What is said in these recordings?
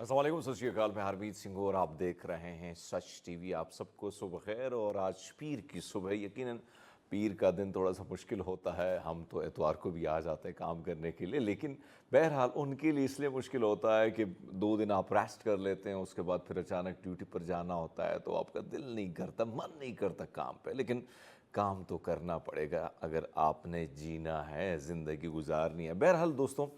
अस्सलाम वालेकुम, सत श्री अकाल। मैं हरमीत सिंह और आप देख रहे हैं सच टीवी। आप सबको सुबह खैर। और आज पीर की सुबह, यकीनन पीर का दिन थोड़ा सा मुश्किल होता है। हम तो एतवार को भी आ जाते हैं काम करने के लिए, लेकिन बहरहाल उनके लिए इसलिए मुश्किल होता है कि 2 दिन आप रेस्ट कर लेते हैं, उसके बाद फिर अचानक ड्यूटी पर जाना होता है तो आपका दिल नहीं करता, मन नहीं करता काम पे, लेकिन काम तो करना पड़ेगा अगर आपने जीना है, ज़िंदगी गुजारनी है। बहरहाल दोस्तों,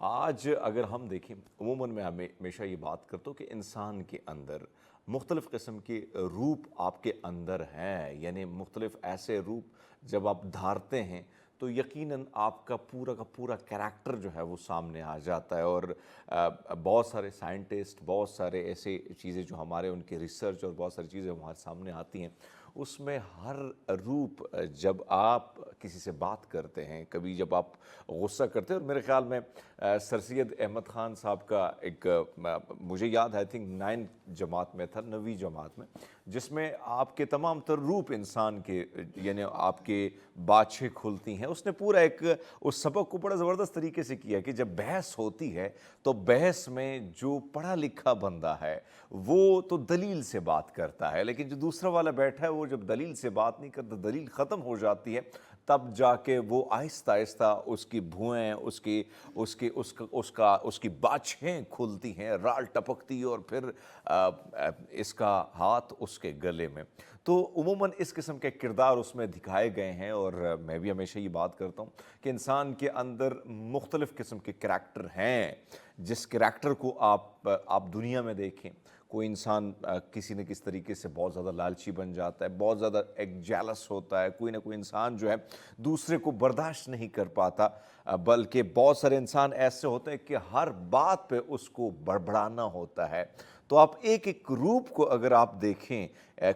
आज अगर हम देखें, अमूमन मैं हमेशा ये बात करता हूँ कि इंसान के अंदर मुख्तलिफ़ किस्म के रूप आपके अंदर हैं, यानी मुख्तलिफ़ ऐसे रूप जब आप धारते हैं तो यकीनन आपका पूरा का पूरा कैरेक्टर जो है वो सामने आ जाता है। और बहुत सारे साइंटिस्ट, बहुत सारे ऐसे चीज़ें जो हमारे उनके रिसर्च और बहुत सारी चीज़ें हमारे सामने आती हैं, उसमें हर रूप जब आप किसी से बात करते हैं, कभी जब आप गुस्सा करते हैं, और मेरे ख़्याल में सर सैयद अहमद ख़ान साहब का एक मुझे याद है, आई थिंक 9 जमात में था, 9वीं जमात में, जिसमें आपके तमाम तर रूप इंसान के यानी आपके बाछें खुलती हैं। उसने पूरा एक उस सबक को बड़ा ज़बरदस्त तरीके से किया कि जब बहस होती है तो बहस में जो पढ़ा लिखा बंदा है वो तो दलील से बात करता है, लेकिन जो दूसरा वाला बैठा है वो जब दलील से बात नहीं करता, दलील ख़त्म हो जाती है, तब जाके वो आहिस्ता आहिस्ता उसकी भुएँ, उसकी उसकी उसका उसका उसकी बाछें खुलती हैं, राल टपकती है, और फिर इसका हाथ उसके गले में। तो उमूमन इस किस्म के किरदार उसमें दिखाए गए हैं। और मैं भी हमेशा ये बात करता हूँ कि इंसान के अंदर मुख्तलिफ़ किस्म के करैक्टर हैं। जिस करैक्टर को आप दुनिया में देखें, कोई इंसान किसी न किसी तरीके से बहुत ज़्यादा लालची बन जाता है, बहुत ज़्यादा एक जेलस होता है, कोई ना कोई इंसान जो है दूसरे को बर्दाश्त नहीं कर पाता, बल्कि बहुत सारे इंसान ऐसे होते हैं कि हर बात पे उसको बड़बड़ाना होता है। तो आप एक एक रूप को अगर आप देखें,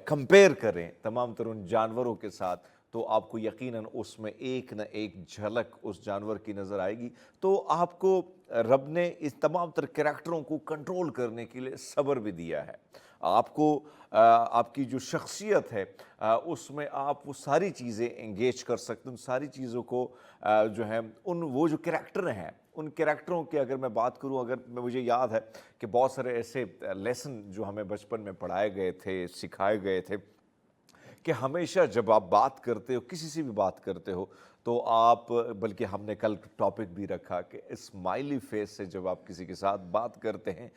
कंपेयर करें तमाम तर उन जानवरों के साथ, तो आपको यकीनन उसमें एक न एक झलक उस जानवर की नज़र आएगी। तो आपको रब ने इस तमाम तर करैक्टरों को कंट्रोल करने के लिए सब्र भी दिया है। आपको आपकी जो शख्सियत है उसमें आप वो सारी चीज़ें एंगेज कर सकते हैं, उन सारी चीज़ों को जो है उन वो जो करैक्टर हैं, उन करैक्टरों की अगर मैं बात करूं, अगर मुझे याद है कि बहुत सारे ऐसे लेसन जो हमें बचपन में पढ़ाए गए थे, सिखाए गए थे कि हमेशा जब आप बात करते हो, किसी से भी बात करते हो, तो आप, बल्कि हमने कल टॉपिक भी रखा कि स्माइली फेस से जब आप किसी के साथ बात करते हैं,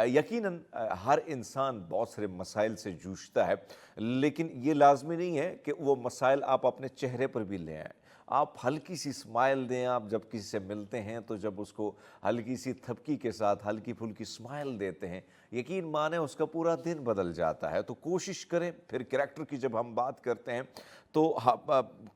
यकीनन हर इंसान बहुत सारे मसाइल से जूझता है, लेकिन ये लाजमी नहीं है कि वो मसाइल आप अपने चेहरे पर भी ले आएँ। आप हल्की सी स्माइल दें, आप जब किसी से मिलते हैं तो जब उसको हल्की सी थपकी के साथ हल्की फुल्की स्माइल देते हैं, यकीन माने उसका पूरा दिन बदल जाता है। तो कोशिश करें। फिर कैरेक्टर की जब हम बात करते हैं तो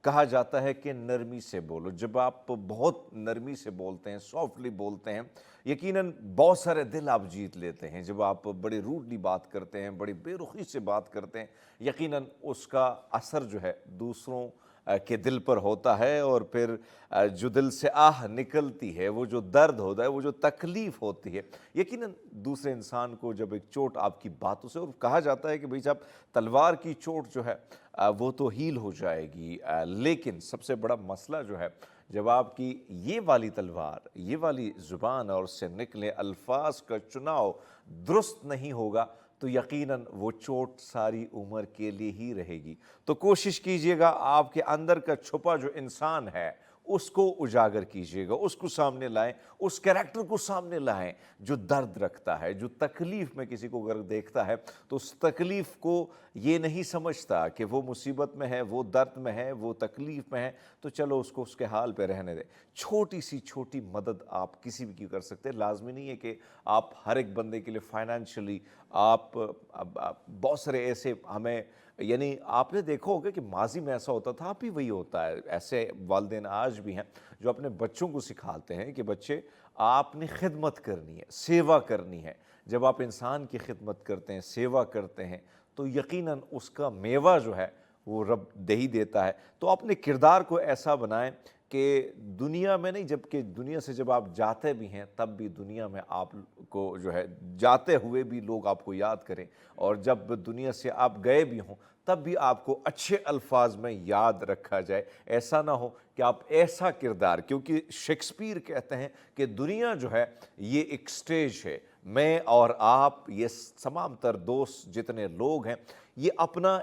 कहा जाता है कि नरमी से बोलो। जब आप बहुत नरमी से बोलते हैं, सॉफ्टली बोलते हैं, यकीनन बहुत सारे दिल आप जीत लेते हैं। जब आप बड़ी रूडली बात करते हैं, बड़ी बेरुखी से बात करते हैं, यकीनन उसका असर जो है दूसरों के दिल पर होता है। और फिर जो दिल से आह निकलती है, वो जो दर्द होता है, वो जो तकलीफ़ होती है, यकीनन दूसरे इंसान को जब एक चोट आपकी बातों से, और कहा जाता है कि भाई साहब तलवार की चोट जो है वो तो हील हो जाएगी, लेकिन सबसे बड़ा मसला जो है, जब आपकी ये वाली तलवार, ये वाली ज़ुबान और उससे निकले अल्फाज का चुनाव दुरुस्त नहीं होगा, तो यकीनन वो चोट सारी उम्र के लिए ही रहेगी। तो कोशिश कीजिएगा आपके अंदर का छुपा जो इंसान है उसको उजागर कीजिएगा, उसको सामने लाएं, उस कैरेक्टर को सामने लाएं जो दर्द रखता है, जो तकलीफ़ में किसी को अगर देखता है तो उस तकलीफ़ को ये नहीं समझता कि वो मुसीबत में है, वो दर्द में है, वो तकलीफ़ में है, तो चलो उसको उसके हाल पे रहने दें। छोटी सी छोटी मदद आप किसी भी की कर सकते हैं। लाजमी नहीं है कि आप हर एक बंदे के लिए फाइनेंशियली आप बहुत सारे ऐसे हमें, यानी आपने देखा होगा कि माजी में ऐसा होता था, अब भी वही होता है। ऐसे वालिदैन आज भी हैं जो अपने बच्चों को सिखाते हैं कि बच्चे आपने खिदमत करनी है, सेवा करनी है। जब आप इंसान की खिदमत करते हैं, सेवा करते हैं, तो यकीनन उसका मेवा जो है वो रब दे ही देता है। तो अपने किरदार को ऐसा बनाएं कि दुनिया में नहीं, जबकि दुनिया से जब आप जाते भी हैं तब भी दुनिया में आपको जो है जाते हुए भी लोग आपको याद करें, और जब दुनिया से आप गए भी हों तब भी आपको अच्छे अल्फाज में याद रखा जाए। ऐसा ना हो कि आप ऐसा किरदार, क्योंकि शेक्सपियर कहते हैं कि दुनिया जो है ये एक स्टेज है, میں اور آپ یہ تمام تر دوست جتنے لوگ ہیں یہ اپنا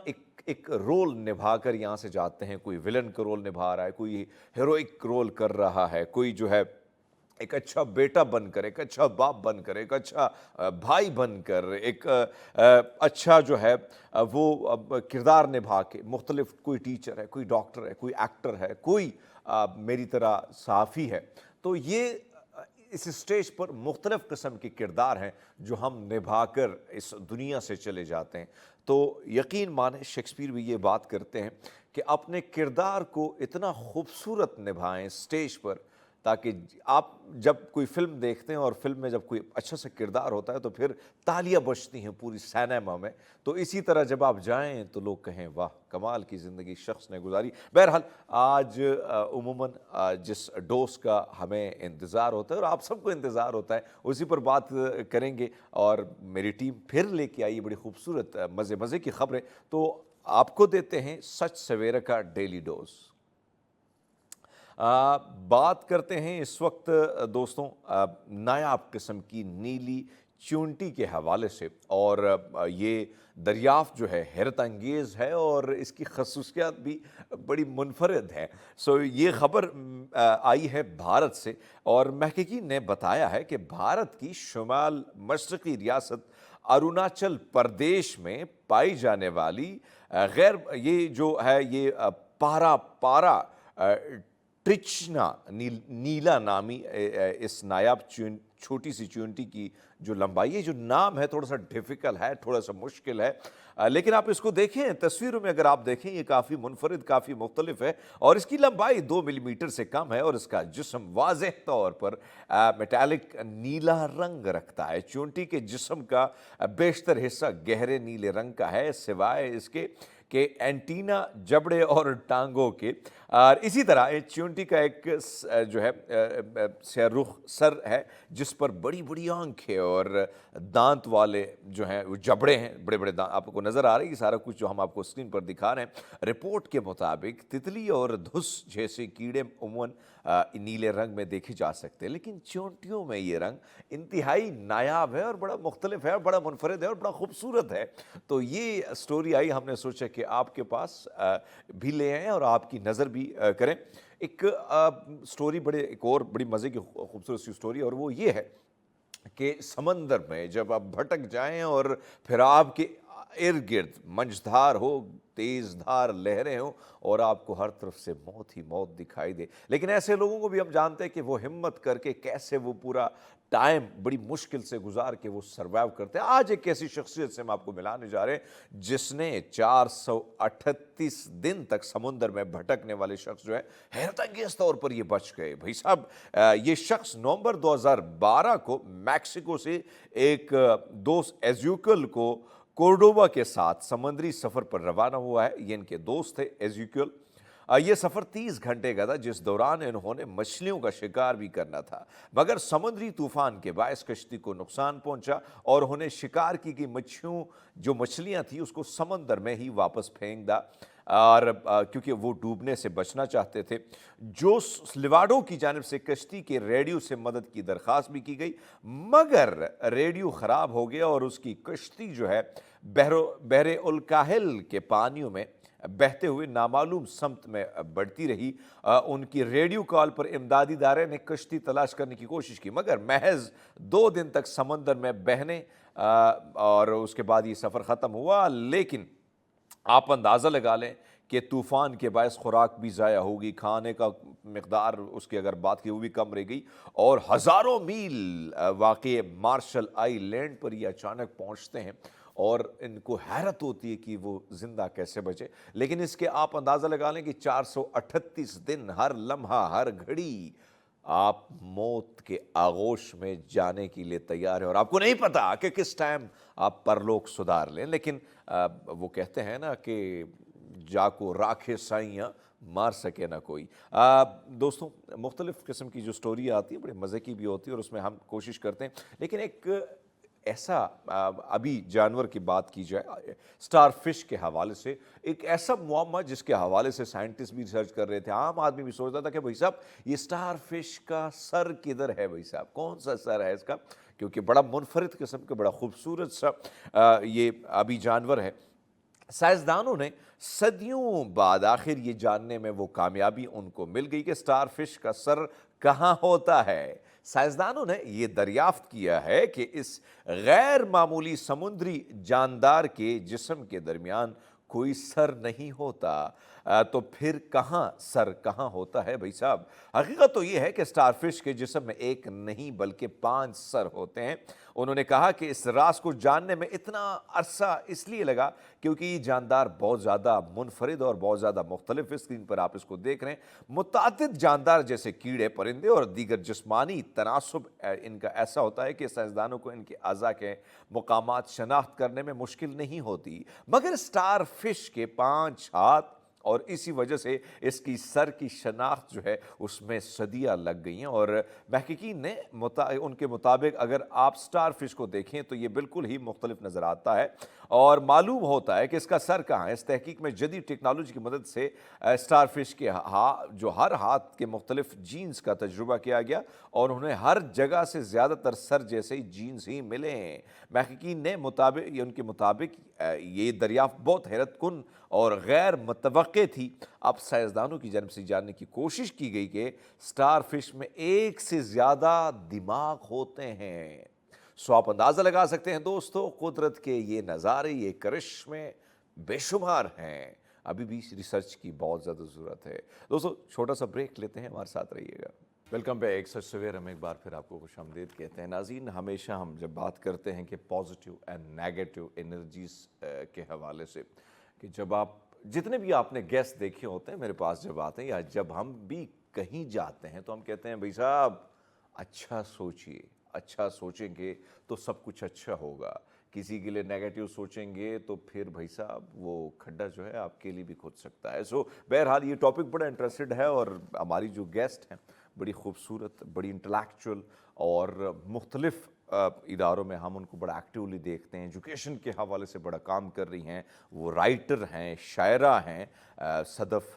ایک رول نبھا کر یہاں سے جاتے ہیں. کوئی ولن کا رول نبھا رہا ہے, کوئی ہیروئک رول کر رہا ہے, کوئی جو ہے ایک اچھا بیٹا بن کر, ایک اچھا باپ بن کر, ایک اچھا بھائی بن کر, ایک اچھا جو ہے وہ کردار نبھا کے مختلف, کوئی ٹیچر ہے, کوئی ڈاکٹر ہے, کوئی ایکٹر ہے, کوئی میری طرح صحافی ہے. تو یہ اس اسٹیج پر مختلف قسم کے کردار ہیں جو ہم نبھا کر اس دنیا سے چلے جاتے ہیں. تو یقین مانیں شیکسپیئر بھی یہ بات کرتے ہیں کہ اپنے کردار کو اتنا خوبصورت نبھائیں اسٹیج پر, تاکہ آپ جب کوئی فلم دیکھتے ہیں اور فلم میں جب کوئی اچھا سا کردار ہوتا ہے تو پھر تالیاں بجتی ہیں پوری سینما میں. تو اسی طرح جب آپ جائیں تو لوگ کہیں واہ کمال کی زندگی شخص نے گزاری. بہرحال آج عموماً جس ڈوز کا ہمیں انتظار ہوتا ہے اور آپ سب کو انتظار ہوتا ہے اسی پر بات کریں گے, اور میری ٹیم پھر لے کے آئی بڑی خوبصورت مزے کی خبریں. تو آپ کو دیتے ہیں سچ سویرے کا ڈیلی ڈوز. بات کرتے ہیں اس وقت دوستوں نایاب قسم کی نیلی چونٹی کے حوالے سے, اور یہ دریافت جو ہے حیرت انگیز ہے اور اس کی خصوصیات بھی بڑی منفرد ہیں. یہ خبر آئی ہے بھارت سے, اور محققین نے بتایا ہے کہ بھارت کی شمال مشرقی ریاست اروناچل پردیش میں پائی جانے والی یہ جو ہے یہ پارا ٹرچنا نیلا نامی اس نایاب چھوٹی سی چونٹی کی جو لمبائی ہے, جو نام ہے تھوڑا سا ڈیفیکل ہے, تھوڑا سا مشکل ہے, لیکن آپ اس کو دیکھیں تصویروں میں, اگر آپ دیکھیں یہ کافی منفرد, کافی مختلف ہے, اور اس کی لمبائی 2 ملی میٹر سے کم ہے, اور اس کا جسم واضح طور پر میٹالک نیلا رنگ رکھتا ہے. چونٹی کے جسم کا بیشتر حصہ گہرے نیلے رنگ کا ہے سوائے اس کے کہ اینٹینا جبڑے اور ٹانگوں کے. اور اسی طرح چونٹی کا ایک جو ہے سیاہ رخ سر ہے جس پر بڑی بڑی آنکھیں اور دانت والے جو ہیں وہ جبڑے ہیں, بڑے بڑے دانت آپ کو نظر آ رہی ہے. سارا کچھ جو ہم آپ کو اسکرین پر دکھا رہے ہیں, رپورٹ کے مطابق تتلی اور دھس جیسے کیڑے عموماً نیلے رنگ میں دیکھے جا سکتے ہیں, لیکن چونٹیوں میں یہ رنگ انتہائی نایاب ہے اور بڑا مختلف ہے اور بڑا منفرد ہے اور بڑا خوبصورت ہے. تو یہ سٹوری آئی, ہم نے سوچا کہ آپ کے پاس بھی لے آئیں اور آپ کی نظر بھی کریں. ایک سٹوری ایک اور بڑی مزے کی خوبصورت سی سٹوری, اور وہ یہ ہے کہ سمندر میں جب آپ بھٹک جائیں اور پھر آپ کے ارد گرد منجھدار ہو, تیز دھار لہریں ہوں اور آپ کو ہر طرف سے موت ہی موت دکھائی دے, لیکن ایسے لوگوں کو بھی ہم جانتے ہیں کہ وہ ہمت کر کے کیسے وہ پورا ٹائم بڑی مشکل سے گزار کے وہ سروائیو کرتے ہیں. آج ایک ایسی شخصیت سے ہم آپ کو ملانے جا رہے ہیں جس نے 438 دن تک سمندر میں بھٹکنے والے شخص جو ہے حیرت انگیز طور پر یہ بچ گئے. بھائی صاحب, یہ شخص نومبر 2012 کو میکسیکو سے ایک دوست ایزیوکل کو کورڈوبا کے ساتھ سمندری سفر پر روانہ ہوا ہے. یہ ان کے دوست تھے ایزیوکل. یہ سفر 30 گھنٹے کا تھا جس دوران انہوں نے مچھلیوں کا شکار بھی کرنا تھا, مگر سمندری طوفان کے باعث کشتی کو نقصان پہنچا اور انہیں شکار کی گئی مچھلیاں تھیں اس کو سمندر میں ہی واپس پھینک دا, اور کیونکہ وہ ڈوبنے سے بچنا چاہتے تھے. جوس لیواڈو کی جانب سے کشتی کے ریڈیو سے مدد کی درخواست بھی کی گئی, مگر ریڈیو خراب ہو گیا اور اس کی کشتی جو ہے بحر الکاہل کے پانیوں میں بہتے ہوئے نامعلوم سمت میں بڑھتی رہی. ان کی ریڈیو کال پر امدادی ادارے نے کشتی تلاش کرنے کی کوشش کی, مگر محض 2 دن تک سمندر میں بہنے اور اس کے بعد یہ سفر ختم ہوا. لیکن آپ اندازہ لگا لیں کہ طوفان کے باعث خوراک بھی ضائع ہوگی, کھانے کا مقدار اس کی اگر بات کی وہ بھی کم رہ گئی, اور ہزاروں میل واقع مارشل آئی لینڈ پر یہ اچانک پہنچتے ہیں اور ان کو حیرت ہوتی ہے کہ وہ زندہ کیسے بچے. لیکن اس کے آپ اندازہ لگا لیں کہ 438 دن, ہر لمحہ ہر گھڑی آپ موت کے آغوش میں جانے کے لیے تیار ہیں, اور آپ کو نہیں پتا کہ کس ٹائم آپ پرلوک سدھار لیں. لیکن وہ کہتے ہیں نا کہ جا کو راکھے سائیاں مار سکے نہ کوئی. دوستوں, مختلف قسم کی جو سٹوری آتی ہے بڑے مزے کی بھی ہوتی ہے اور اس میں ہم کوشش کرتے ہیں, لیکن ایک ऐसा अभी जानवर की बात की जाए, स्टार फिश के हवाले से एक ऐसा मुअम्मा जिसके हवाले से साइंटिस्ट भी रिसर्च कर रहे थे, आम आदमी भी सोचता था कि भाई साहब ये स्टार फिश का सर किधर है, भाई साहब कौन सा सर है इसका, क्योंकि बड़ा मुनफरिद किस्म का बड़ा खूबसूरत सा ये अभी जानवर है। साइंसदानों ने सदियों बाद आखिर ये जानने में वो कामयाबी उनको मिल गई कि स्टार फिश का सर कहाँ होता है। साइंसदानों ने ये दरियाफ्त किया है कि इस गैर मामूली समुद्री जानदार के जिस्म के दरमियान कोई सर नहीं होता। तो फिर सर कहाँ होता है भाई साहब? हकीकत तो ये है कि स्टारफिश के जिस्म में एक नहीं बल्कि 5 सर होते हैं। उन्होंने कहा कि इस राज को जानने में इतना अरसा इसलिए लगा क्योंकि ये जानदार बहुत ज़्यादा मुनफरिद और बहुत ज़्यादा मुख्तलिफ, स्क्रीन पर आप इसको देख रहे हैं, मुतादिद जानदार जैसे कीड़े, परिंदे और दीगर जिस्मानी तनासुब इनका ऐसा होता है कि साइंसदानों को इनके अज़ा के मुकामात शनाख्त करने में मुश्किल नहीं होती। मगर स्टार फिश के 5 हाथ और इसी वजह से इसकी सर की शनाख्त जो है उसमें सदियां लग गई हैं। और महक़क़ीन ने उनके मुताबिक अगर आप स्टार फिश को देखें तो ये बिल्कुल ही मुख्तलिफ नज़र आता है और मालूम होता है कि इसका सर कहाँ है। इस तहकीक में जदीद टेक्नोलॉजी की मदद से स्टार फिश के जो हर हाथ के मुख्तलिफ जीन्स का तजुर्बा किया गया और उन्हें हर जगह से ज़्यादातर सर जैसे ही जीन्स ही मिले हैं। महक़क़ीन ने उनके मुताबिक ये दरियाफ्त बहुत हैरत कुन और गैर मुतवक्के थी। अब साइंसदानों की जानिब से जानने की कोशिश की गई कि स्टार फिश में एक से ज़्यादा दिमाग होते हैं। सो आप अंदाज़ा लगा सकते हैं दोस्तों, कुदरत के ये नज़ारे, ये करिश्मे बेशुमार हैं। अभी भी रिसर्च की बहुत ज़्यादा ज़रूरत है। दोस्तों छोटा सा ब्रेक लेते हैं, हमारे साथ रहिएगा। Welcome back. सच सवेर हम एक बार फिर आपको खुशामदीद कहते हैं। नाज़रीन, हमेशा हम जब बात करते हैं कि पॉजिटिव एंड नेगेटिव एनर्जीज़ के हवाले से, कि जब आप जितने भी आपने गेस्ट देखे होते हैं मेरे पास जब आते हैं या जब हम भी कहीं जाते हैं तो हम कहते हैं भाई साहब अच्छा सोचिए, अच्छा सोचेंगे तो सब कुछ अच्छा होगा। किसी के लिए नेगेटिव सोचेंगे तो फिर भाई साहब वो खड्डा जो है आपके लिए भी खुद सकता है। सो बहरहाल ये टॉपिक बड़ा इंटरेस्टेड है और हमारी जो गेस्ट हैं बड़ी खूबसूरत, बड़ी इंटेलेक्चुअल और मुख्तलिफ इदारों में हम उनको बड़ा एक्टिवली देखते हैं। एजुकेशन के हवाले से बड़ा काम कर रही हैं, वो राइटर हैं, शायरा हैं। सदफ़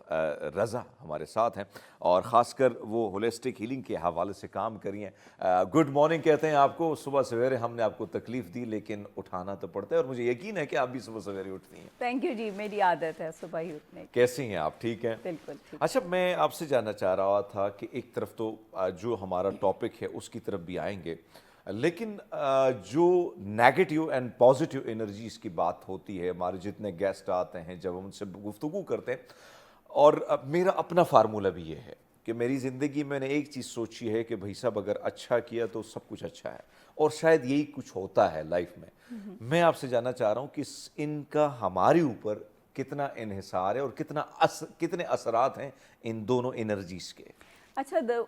रज़ा हमारे साथ हैं और ख़ासकर वो होलिस्टिक हीलिंग के हवाले से काम कर रही हैं। गुड मॉर्निंग कहते हैं आपको। सुबह सवेरे हमने आपको तकलीफ़ दी लेकिन उठाना तो पड़ता है और मुझे यकीन है कि आप भी सुबह सवेरे उठती हैं। थैंक यू जी, मेरी आदत है सुबह ही उठने की। कैसी हैं आप? ठीक हैं? बिल्कुल ठीक। अच्छा, मैं आपसे जानना चाह रहा था कि एक तरफ तो जो हमारा टॉपिक है उसकी तरफ भी आएंगे, लेकिन जो नेगेटिव एंड पॉजिटिव एनर्जीज़ की बात होती है, हमारे जितने गेस्ट आते हैं जब हम उनसे गुफ्तगू करते हैं, और मेरा अपना फार्मूला भी ये है कि मेरी ज़िंदगी में मैंने एक चीज़ सोची है कि भाई साहब अगर अच्छा किया तो सब कुछ अच्छा है और शायद यही कुछ होता है लाइफ में। मैं आपसे जानना चाह रहा हूँ कि इनका हमारे ऊपर कितना इन्हिसार है और कितने असरात हैं इन दोनों एनर्जीज़ के। अच्छा,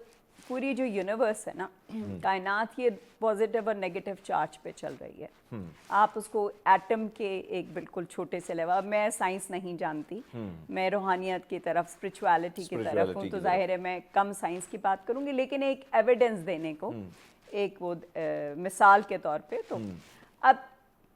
पूरी जो यूनिवर्स है ना, कायनात ये पॉजिटिव और नेगेटिव चार्ज पे चल रही है। आप उसको एटम के एक बिल्कुल छोटे से लेवल, मैं साइंस नहीं जानती, मैं रूहानियत की तरफ, स्पिरिचुअलिटी की तरफ हूँ, तो जाहिर है मैं कम साइंस की बात करूँगी, लेकिन एक एविडेंस देने को, एक वो मिसाल के तौर पे। तो अब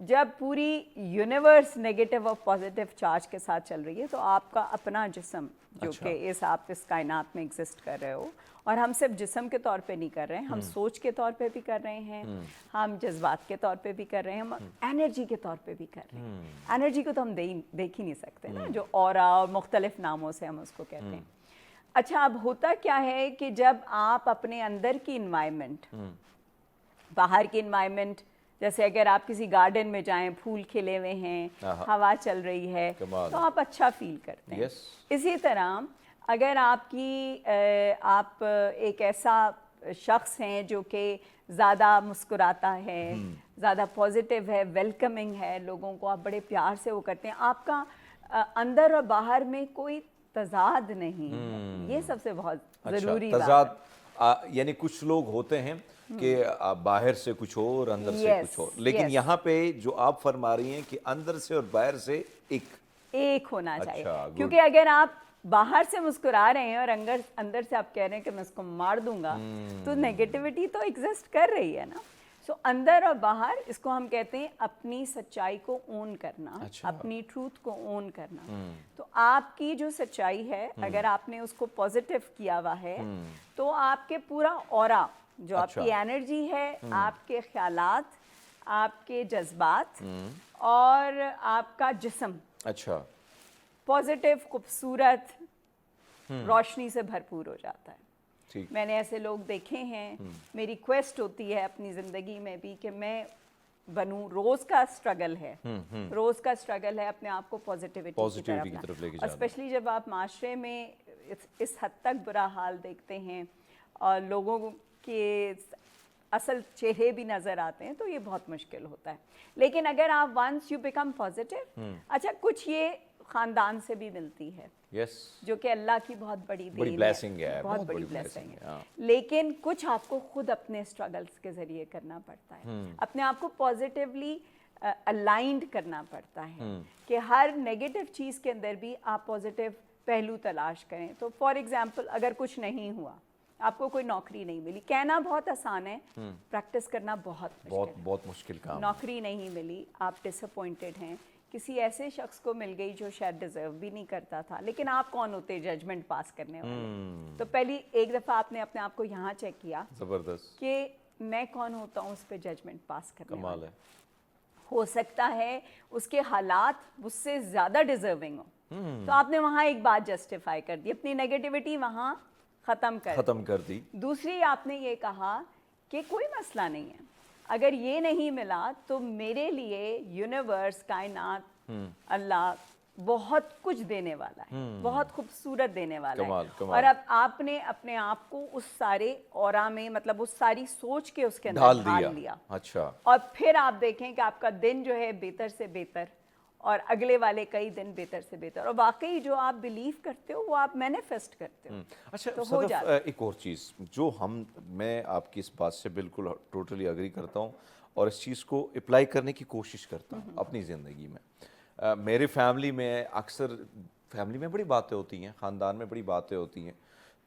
जब पूरी यूनिवर्स नेगेटिव और पॉजिटिव चार्ज के साथ चल रही है तो आपका अपना जिस्म जो कि आप इस कायनात में एग्जिस्ट कर रहे हो, और हम सिर्फ जिस्म के तौर पे नहीं कर रहे हैं, हम सोच के तौर पे भी कर रहे हैं, हम जज्बात के तौर पे भी कर रहे हैं, हम एनर्जी के तौर पे भी कर रहे हैं। एनर्जी को तो हम देख ही नहीं सकते ना, जो ऑरा और मुख्तलिफ नामों से हम उसको कहते हैं। अच्छा, अब होता क्या है कि जब आप अपने अंदर की इन्वायरमेंट, बाहर की इन्वायरमेंट, जैसे अगर आप किसी गार्डन में जाएं, फूल खिले हुए हैं, हवा चल रही है, तो आप अच्छा फील करते हैं। इसी तरह अगर आप एक ऐसा शख्स हैं जो कि ज़्यादा मुस्कुराता है, ज़्यादा पॉजिटिव है, वेलकमिंग है, लोगों को आप बड़े प्यार से वो करते हैं, आपका अंदर और बाहर में कोई तजाद नहीं है। ये सबसे बहुत ज़रूरी बात है। यानी कुछ लोग होते हैं कि बाहर से कुछ और, अंदर से कुछ और, लेकिन यहाँ पे जो आप फरमा रही हैं कि अंदर से और बाहर से एक होना चाहिए। क्योंकि अगर आप बाहर से मुस्कुरा रहे हैं और अंदर से आप कह रहे हैं कि मैं इसको मार दूंगा, तो नेगेटिविटी तो एग्जिस्ट कर रही है ना। سو اندر اور باہر اس کو ہم کہتے ہیں اپنی سچائی کو اون کرنا, اپنی ٹروتھ کو اون کرنا. تو آپ کی جو سچائی ہے اگر آپ نے اس کو پازیٹیو کیا ہوا ہے تو آپ کے پورا اورا جو آپ کی انرجی ہے, آپ کے خیالات, آپ کے جذبات اور آپ کا جسم اچھا پازیٹیو, خوبصورت, روشنی سے بھرپور ہو جاتا ہے. میں نے ایسے لوگ دیکھے ہیں. میری ریکویسٹ ہوتی ہے اپنی زندگی میں بھی کہ میں بنوں, روز کا اسٹرگل ہے, روز کا اسٹرگل ہے اپنے آپ کو پازیٹیوٹی کی طرف لے کے جانا. اور اسپیشلی جب آپ معاشرے میں اس حد تک برا حال دیکھتے ہیں اور لوگوں کے اصل چہرے بھی نظر آتے ہیں تو یہ بہت مشکل ہوتا ہے. لیکن اگر آپ ونس یو بیکم پازیٹیو, اچھا کچھ یہ خاندان سے بھی ملتی ہے جو کہ اللہ کی بہت بڑی دین ہے, بہت بڑی بلیسنگ ہے. لیکن کچھ آپ کو خود اپنے اسٹرگلس کے ذریعے کرنا پڑتا ہے, اپنے آپ کو پازیٹیولی الائنڈ کرنا پڑتا ہے کہ ہر نیگیٹو چیز کے اندر بھی آپ پازیٹیو پہلو تلاش کریں. تو فار ایگزامپل اگر کچھ نہیں ہوا, آپ کو کوئی نوکری نہیں ملی, کہنا بہت آسان ہے, پریکٹس کرنا بہت مشکل کام. نوکری نہیں ملی, آپ ڈس اپوائنٹڈ ہیں, کسی ایسے شخص کو مل گئی جو شاید ڈیزرو بھی نہیں کرتا تھا, لیکن آپ کون ہوتے ججمنٹ پاس کرنے والے؟ تو پہلی ایک دفعہ آپ نے اپنے آپ کو یہاں چیک کیا زبردست کہ میں کون ہوتا ہوں اس پہ ججمنٹ پاس کرنے کمال والا. ہے. ہو سکتا ہے اس کے حالات مجھ سے زیادہ ڈیزرونگ ہوں, تو آپ نے وہاں ایک بات جسٹیفائی کر دی, اپنی نیگیٹیوٹی وہاں ختم کر دی. دوسری آپ نے یہ کہا کہ کوئی مسئلہ نہیں ہے, اگر یہ نہیں ملا تو میرے لیے یونیورس, کائنات, اللہ بہت کچھ دینے والا ہے, بہت خوبصورت دینے والا ہے. اور اب آپ نے اپنے آپ کو اس سارے اورا میں, مطلب اس ساری سوچ کے اس کے اندر ڈھال لیا. اچھا. اور پھر آپ دیکھیں کہ آپ کا دن جو ہے بہتر سے بہتر, اور اگلے والے کئی دن بہتر سے بہتر, اور واقعی جو آپ بلیو کرتے ہو وہ آپ مینیفیسٹ کرتے ہو. اچھا صدف, ایک اور چیز جو میں آپ کی اس بات سے بالکل ٹوٹلی اگری کرتا ہوں اور اس چیز کو اپلائی کرنے کی کوشش کرتا ہوں اپنی زندگی میں. میرے فیملی میں اکثر بڑی باتیں ہوتی ہیں, خاندان میں بڑی باتیں ہوتی ہیں,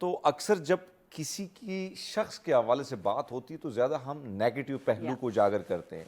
تو اکثر جب کسی کی شخص کے حوالے سے بات ہوتی ہے تو زیادہ ہم نیگیٹو پہلو کو اجاگر کرتے ہیں.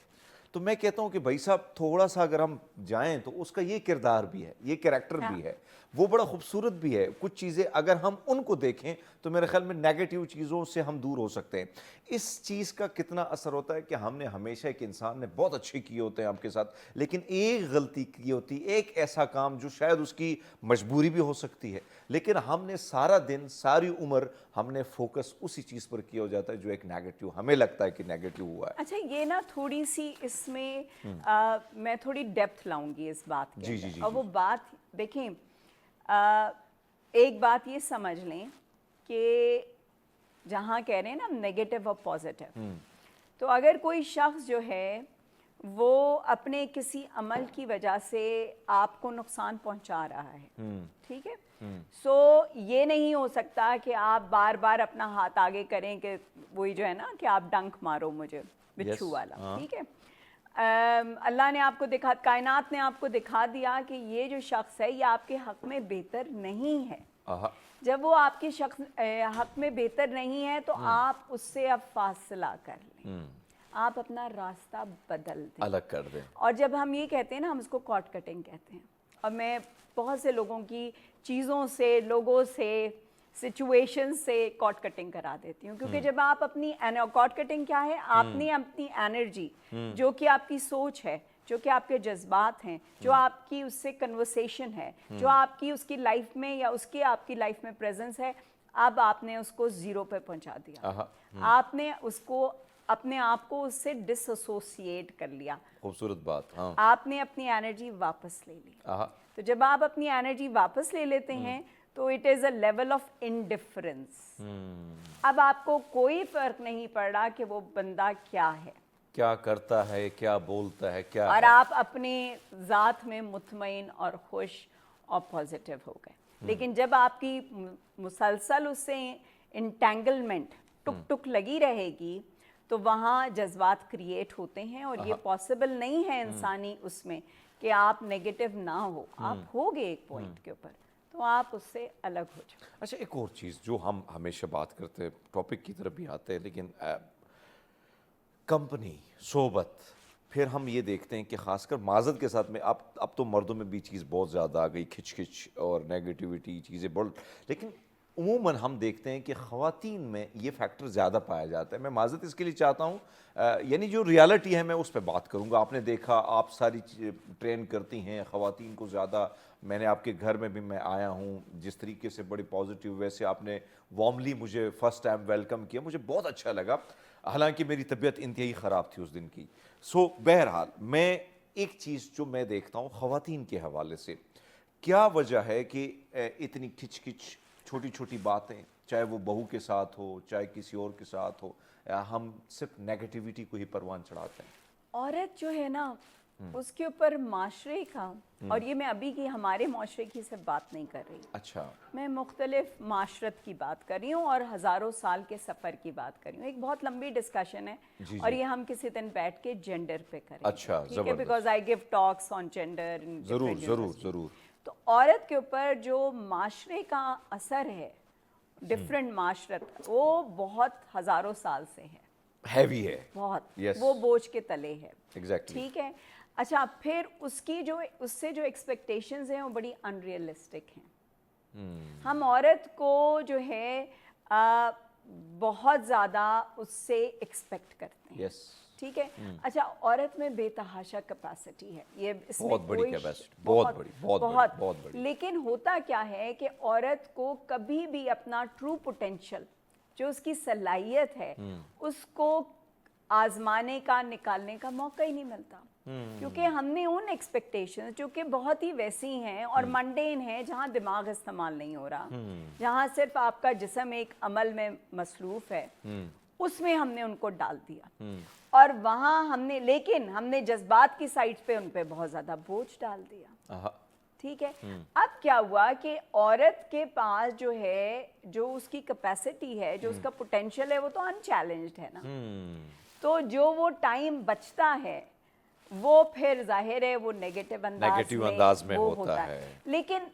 تو میں کہتا ہوں کہ بھائی صاحب تھوڑا سا اگر ہم جائیں تو اس کا یہ کردار بھی ہے, یہ کریکٹر بھی ہے, وہ بڑا خوبصورت بھی ہے. کچھ چیزیں اگر ہم ان کو دیکھیں تو میرے خیال میں نیگیٹو چیزوں سے ہم دور ہو سکتے ہیں. اس چیز کا کتنا اثر ہوتا ہے کہ ہم نے ہمیشہ, ایک انسان نے بہت اچھے کیے ہوتے ہیں آپ کے ساتھ, لیکن ایک غلطی کی ہوتی, ایک ایسا کام جو شاید اس کی مجبوری بھی ہو سکتی ہے, لیکن ہم نے سارا دن, ساری عمر ہم نے فوکس اسی چیز پر کیا ہو جاتا ہے جو ایک نیگیٹو ہمیں لگتا ہے کہ نیگیٹو ہوا ہے. اچھا یہ نا تھوڑی سی اس میں میں تھوڑی ڈیپتھ لاؤں گی اس بات کے اندر. اور وہ بات دیکھیں, ایک بات یہ سمجھ لیں کہ جہاں کہہ رہے ہیں نا نیگیٹو اور پازیٹیو, تو اگر کوئی شخص جو ہے وہ اپنے کسی عمل کی وجہ سے آپ کو نقصان پہنچا رہا ہے, ٹھیک ہے, سو یہ نہیں ہو سکتا کہ آپ بار بار اپنا ہاتھ آگے کریں کہ وہی جو ہے نا کہ آپ ڈنک مارو مجھے, بچھو والا, ٹھیک ہے. اللہ نے آپ کو دکھا, کائنات نے آپ کو دکھا دیا کہ یہ جو شخص ہے یہ آپ کے حق میں بہتر نہیں ہے. جب وہ آپ کے حق میں بہتر نہیں ہے تو آپ اس سے اب فاصلہ کر لیں, آپ اپنا راستہ بدل دیں, الگ کر دیں. اور جب ہم یہ کہتے ہیں نا, ہم اس کو کارڈ کٹنگ کہتے ہیں, اور میں بہت سے لوگوں کی چیزوں سے, لوگوں سے, سچویشن سے کارڈ کٹنگ کرا دیتی ہوں, کیونکہ جب آپ اپنی کارڈ کٹنگ کیا ہے, آپ نے اپنی انرجی جو کہ آپ کی سوچ ہے, جو کہ آپ کے جذبات ہیں, جو آپ کی اس سے کنورسیشن ہے, جو آپ کی اس کی لائف میں یا اس کی آپ کی لائف میں پریزنس ہے, اب آپ نے اس کو زیرو پہ پہنچا دیا. آپ نے اس کو اپنے آپ کو اس سے ڈس ایسوسیٹ کر لیا. خوبصورت بات. آپ نے اپنی انرجی واپس لے لی. تو جب آپ اپنی انرجی واپس لے لیتے ہیں تو it is a level of indifference. اب آپ کو کوئی فرق نہیں پڑ رہا کہ وہ بندہ کیا ہے, کیا کرتا ہے, کیا بولتا ہے, کیا, اور آپ اپنے ذات میں مطمئن اور خوش اور پازیٹیو ہو گئے. لیکن جب آپ کی مسلسل اس سے انٹینگلمنٹ, ٹک ٹک لگی رہے گی, تو وہاں جذبات کریٹ ہوتے ہیں, اور یہ پاسبل نہیں ہے انسانی اس میں کہ آپ نیگیٹو نہ ہو. آپ ہوگے ایک پوائنٹ کے اوپر, تو آپ اس سے الگ ہو جائیں. اچھا ایک اور چیز جو ہم ہمیشہ بات کرتے ہیں, ٹاپک کی طرف بھی آتے ہیں, لیکن कंपनी, सोबत, फिर हम ये देखते हैं कि ख़ासकर माज़रत के साथ में अब तो मर्दों में भी चीज़ बहुत ज़्यादा आ गई, खिच और नेगेटिविटी चीज़ें बढ़, लेकिन उमूमन हम देखते हैं कि ख़वातीन में ये फैक्टर ज़्यादा पाया जाता है। मैं माज़रत इसके लिए चाहता हूँ, यानी जो रियलिटी है मैं उस पे बात करूँगा। आपने देखा, आप सारी ट्रेन करती हैं ख़वातीन को ज़्यादा, मैंने आपके घर में भी मैं आया हूँ, जिस तरीके से बड़ी पॉजिटिव वैसे आपने वार्मली मुझे फ़र्स्ट टाइम वेलकम किया, मुझे बहुत अच्छा लगा। हालांकि मेरी तबीयत इंतहाई ख़राब थी उस दिन की। बहरहाल मैं एक चीज़ जो मैं देखता हूँ ख़वातीन के हवाले से, क्या वजह है कि इतनी खिच छोटी छोटी बातें, चाहे वो बहू के साथ हो चाहे किसी और के साथ हो, हम सिर्फ नेगेटिविटी को ही परवान चढ़ाते हैं। औरत जो है ना, उसके ऊपर माशरे का, और ये मैं अभी की हमारे माशरे की सिर्फ बात नहीं कर रही, अच्छा, मैं मुख्तलिफ माशरत की बात कर रही हूँ और हज़ारों साल के सफ़र की बात कर रही हूँ। एक बहुत लंबी डिस्कशन है जी, और जी। ये हम किसी दिन बैठ के जेंडर पे करेंगे। अच्छा, ठीक है, ज़बरदस्त। Because I give talks on gender. ज़रूर ज़रूर ज़रूर। तो औरत के ऊपर जो माशरे का असर है, डिफरेंट माशरत, वो बहुत हज़ारों साल से है, हैवी है। बहुत। Yes. वो बोझ के तले है। एग्जैक्टली। ठीक है। अच्छा, फिर उसकी जो उससे जो एक्सपेक्टेशंस हैं वो बड़ी अनरियलिस्टिक हैं। हम औरत को जो है बहुत ज़्यादा उससे एक्सपेक्ट करते हैं। यस। ठीक है। अच्छा, औरत में बेतहाशा कैपेसिटी है, ये इसमें बहुत बड़ी कोई कैपेसिटी, बहुत बड़ी, बहुत बड़ी। लेकिन होता क्या है कि औरत को कभी भी अपना ट्रू पोटेंशियल, जो उसकी सलाहियत है, उसको आजमाने का, निकालने का मौका ही नहीं मिलता। क्योंकि हमने उन एक्सपेक्टेशंस जो कि बहुत ही वैसी हैं और मंडेन हैं, जहाँ दिमाग इस्तेमाल नहीं हो रहा, जहाँ सिर्फ आपका जिस्म एक अमल में मसरूफ़ है, उसमें हमने उनको डाल दिया। और वहाँ हमने जज्बात की साइड पे उन पे बहुत ज़्यादा बोझ डाल दिया। ठीक है। अब क्या हुआ कि औरत के पास जो है, जो उसकी कैपेसिटी है, जो उसका पोटेंशियल है, वो तो अनचैलेंज्ड है ना। तो जो वो टाइम बचता है वो फिर जाहिर है वो नेगेटिव अंदाज में वो होता है। लेकिन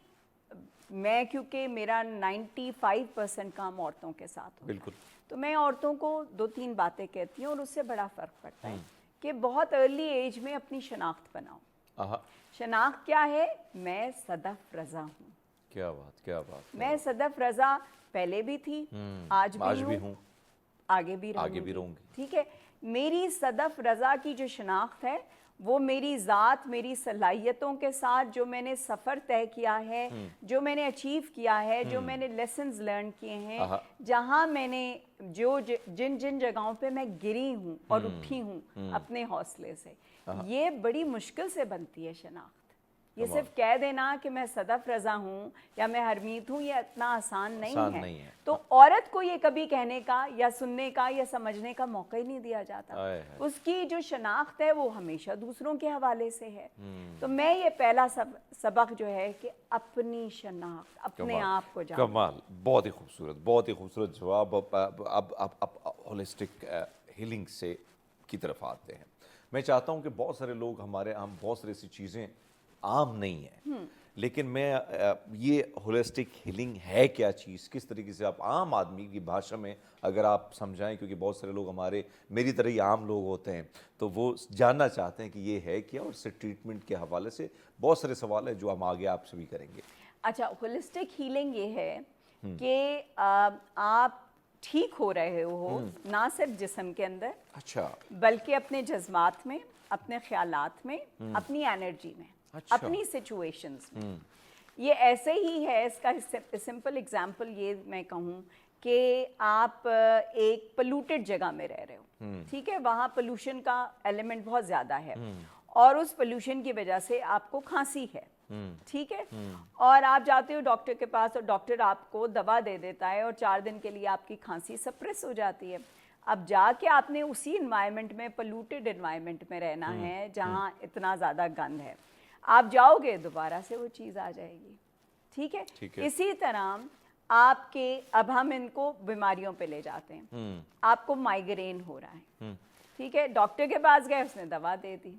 मैं, क्योंकि मेरा 95% काम औरतों के साथ होता है, बिल्कुल, तो मैं औरतों को 2-3 बातें कहती हूँ और उससे बड़ा फ़र्क पड़ता है कि बहुत अर्ली एज में अपनी शनाख्त बनाओ। शनाख्त क्या है? मैं सदफ रज़ा हूँ। क्या बात, क्या बात। मैं सदफ रज़ा पहले भी थी, आज भी हूँ, आगे भी रहूँगी। ठीक है। मेरी सदफ रज़ा की जो शनाख्त है वो मेरी ज़ात, मेरी सलाहियतों के साथ जो मैंने सफ़र तय किया है, जो मैंने अचीव किया है, जो मैंने लेसन्स लर्न किए हैं, जहाँ मैंने जिन जिन जगहों पे मैं गिरी हूँ और उठी हूँ अपने हौसले से, ये बड़ी मुश्किल से बनती है शनाख्त। ये सिर्फ कह देना कि मैं सदफ रज़ा हूँ या मैं हरमीत हूँ, ये इतना आसान नहीं है। तो औरत को ये कभी कहने का या सुनने का या समझने का मौका ही नहीं दिया जाता। उसकी जो शनाख्त है वो हमेशा दूसरों के हवाले से है। तो मैं ये पहला सबक जो है कि अपनी शनाख्त, अपने आप को जानो। कमाल, बहुत ही खूबसूरत जवाब। अब होलिस्टिक हीलिंग से की तरफ आते हैं। मैं चाहता हूँ कि बहुत सारे लोग हम बहुत सारी ऐसी चीज़ें आम नहीं है, लेकिन मैं ये होलिस्टिक हीलिंग है क्या चीज़, किस तरीके से आप आम आदमी की भाषा में अगर आप समझाएं, क्योंकि बहुत सारे लोग मेरी तरह ही आम लोग होते हैं, तो वो जानना चाहते हैं कि ये है क्या, और इससे ट्रीटमेंट के हवाले से बहुत सारे सवाल हैं जो हम आगे आपसे भी करेंगे। अच्छा, होलिस्टिक हीलिंग ये है कि आप ठीक हो रहे हो ना सिर्फ जिस्म के अंदर, अच्छा, बल्कि अपने जज्बात में, अपने ख्यालात में, अपनी एनर्जी में, अच्छा, अपनी सिचुएशंस में। ये ऐसे ही है, इसका सिंपल एग्जांपल ये मैं कहूँ कि आप एक पोल्यूटेड जगह में रह रहे हो, ठीक है, वहाँ पोल्यूशन का एलिमेंट बहुत ज़्यादा है और उस पोल्यूशन की वजह से आपको खांसी है, ठीक है, और आप जाते हो डॉक्टर के पास और डॉक्टर आपको दवा दे देता है और 4 दिन के लिए आपकी खांसी सप्रेस हो जाती है। अब जाके आपने उसी इन्वायरमेंट में, पोल्यूटेड इन्वायरमेंट में रहना है जहाँ इतना ज़्यादा गंद है। आप जाओगे दोबारा से वो चीज़ आ जाएगी। ठीक है। इसी तरह आपके, अब हम इनको बीमारियों पे ले जाते हैं, आपको माइग्रेन हो रहा है, ठीक है, डॉक्टर के पास गए, उसने दवा दे दी,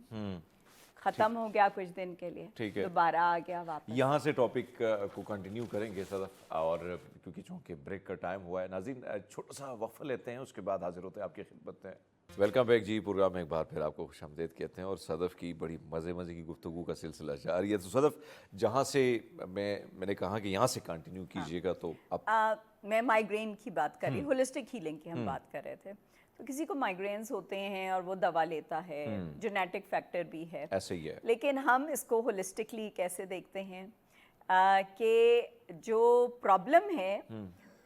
खत्म हो गया कुछ दिन के लिए, ठीक है, दोबारा आ गया वापस। यहाँ से टॉपिक को कंटिन्यू करेंगे सदफ, और क्योंकि चूंकि ब्रेक का टाइम हुआ है, नाज़रीन छोटा सा वक्फा लेते हैं, उसके बाद हाजिर होते हैं आपकी खिदमत में। वेलकम बैक जी। प्रोग्राम में एक बार फिर आपको खुशामदीद कहते हैं और सदफ़ की बड़ी मज़े की गुफ्तगू का सिलसिला जारी है। तो सदफ़, जहाँ से मैंने कहा कि यहाँ से कंटिन्यू कीजिएगा, तो अब मैं माइग्रेन की बात कर रही हूँ, होलिस्टिक हीलिंग की हम बात कर रहे थे। तो किसी को माइग्रेन्स होते हैं और वो दवा लेता है, जेनेटिक फैक्टर भी है, ऐसे ही है। लेकिन हम इसको होलिस्टिकली कैसे देखते हैं कि जो प्रॉब्लम है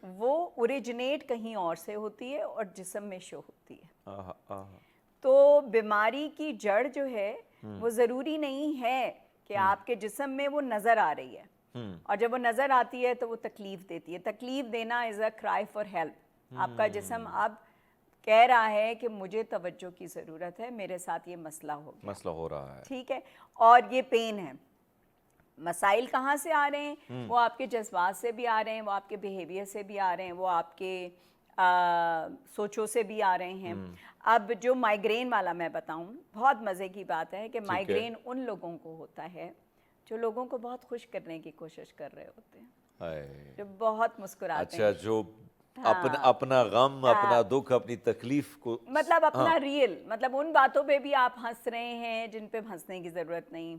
वो ओरिजिनेट कहीं और से होती है और जिस्म में शो होती है। आहा, आहा। तो बीमारी की जड़ जो है वो ज़रूरी नहीं है कि आपके जिस्म में वो नज़र आ रही है, और जब वो नज़र आती है तो वो तकलीफ़ देती है। तकलीफ़ देना is a cry for help. आपका जिस्म अब कह रहा है कि मुझे तवज्जो की ज़रूरत है, मेरे साथ ये मसला हो गया, मसला हो रहा है। ठीक है, और ये पेन है। मसाइल कहाँ से आ रहे हैं? वो आपके जज्बात से भी आ रहे हैं, वो आपके बिहेवियर से भी आ रहे हैं, वो आपके सोचों से भी आ रहे हैं। अब जो माइग्रेन वाला मैं बताऊं, बहुत मज़े की बात है कि माइग्रेन उन लोगों को होता है जो लोगों को बहुत खुश करने की कोशिश कर रहे होते हैं, जो बहुत मुस्कुराते हैं। अच्छा, जो अपना गम, अपना दुख, अपनी तकलीफ को, मतलब अपना रियल, मतलब उन बातों पे भी आप हंस रहे हैं जिन पे हंसने की ज़रूरत नहीं।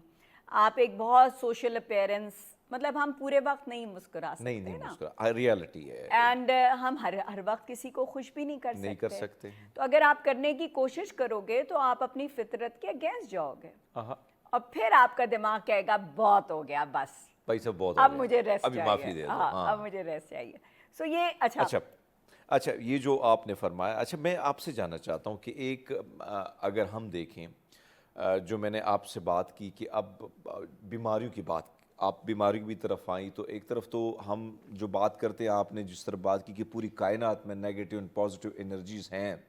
आप एक बहुत सोशल अपीयरेंस, मतलब हम पूरे वक्त नहीं मुस्कुरा सकते, नहीं मुस्कुरा, रियलिटी है। एंड हम हर वक्त किसी को खुश भी नहीं कर सकते। तो अगर आप करने की कोशिश करोगे तो आप अपनी फितरत के अगेंस्ट जाओगे, और फिर आपका दिमाग कहेगा बहुत हो गया, बस भाई सब बहुत अब मुझे रेस्ट अभी चाहिए, माफ़ी दे दो। अब मुझे रेस्ट चाहिए। सो ये अच्छा, ये जो आपने फरमाया, अच्छा मैं आपसे जानना चाहता हूँ कि एक अगर हम देखें, जो मैंने आपसे बात की कि अब बीमारियों की बात, आप बीमारियों की तरफ आई, तो एक तरफ तो हम जो बात करते हैं, आपने जिस तरह बात की कि पूरी कायनात में नेगेटिव एंड पॉजिटिव एनर्जीज हैं,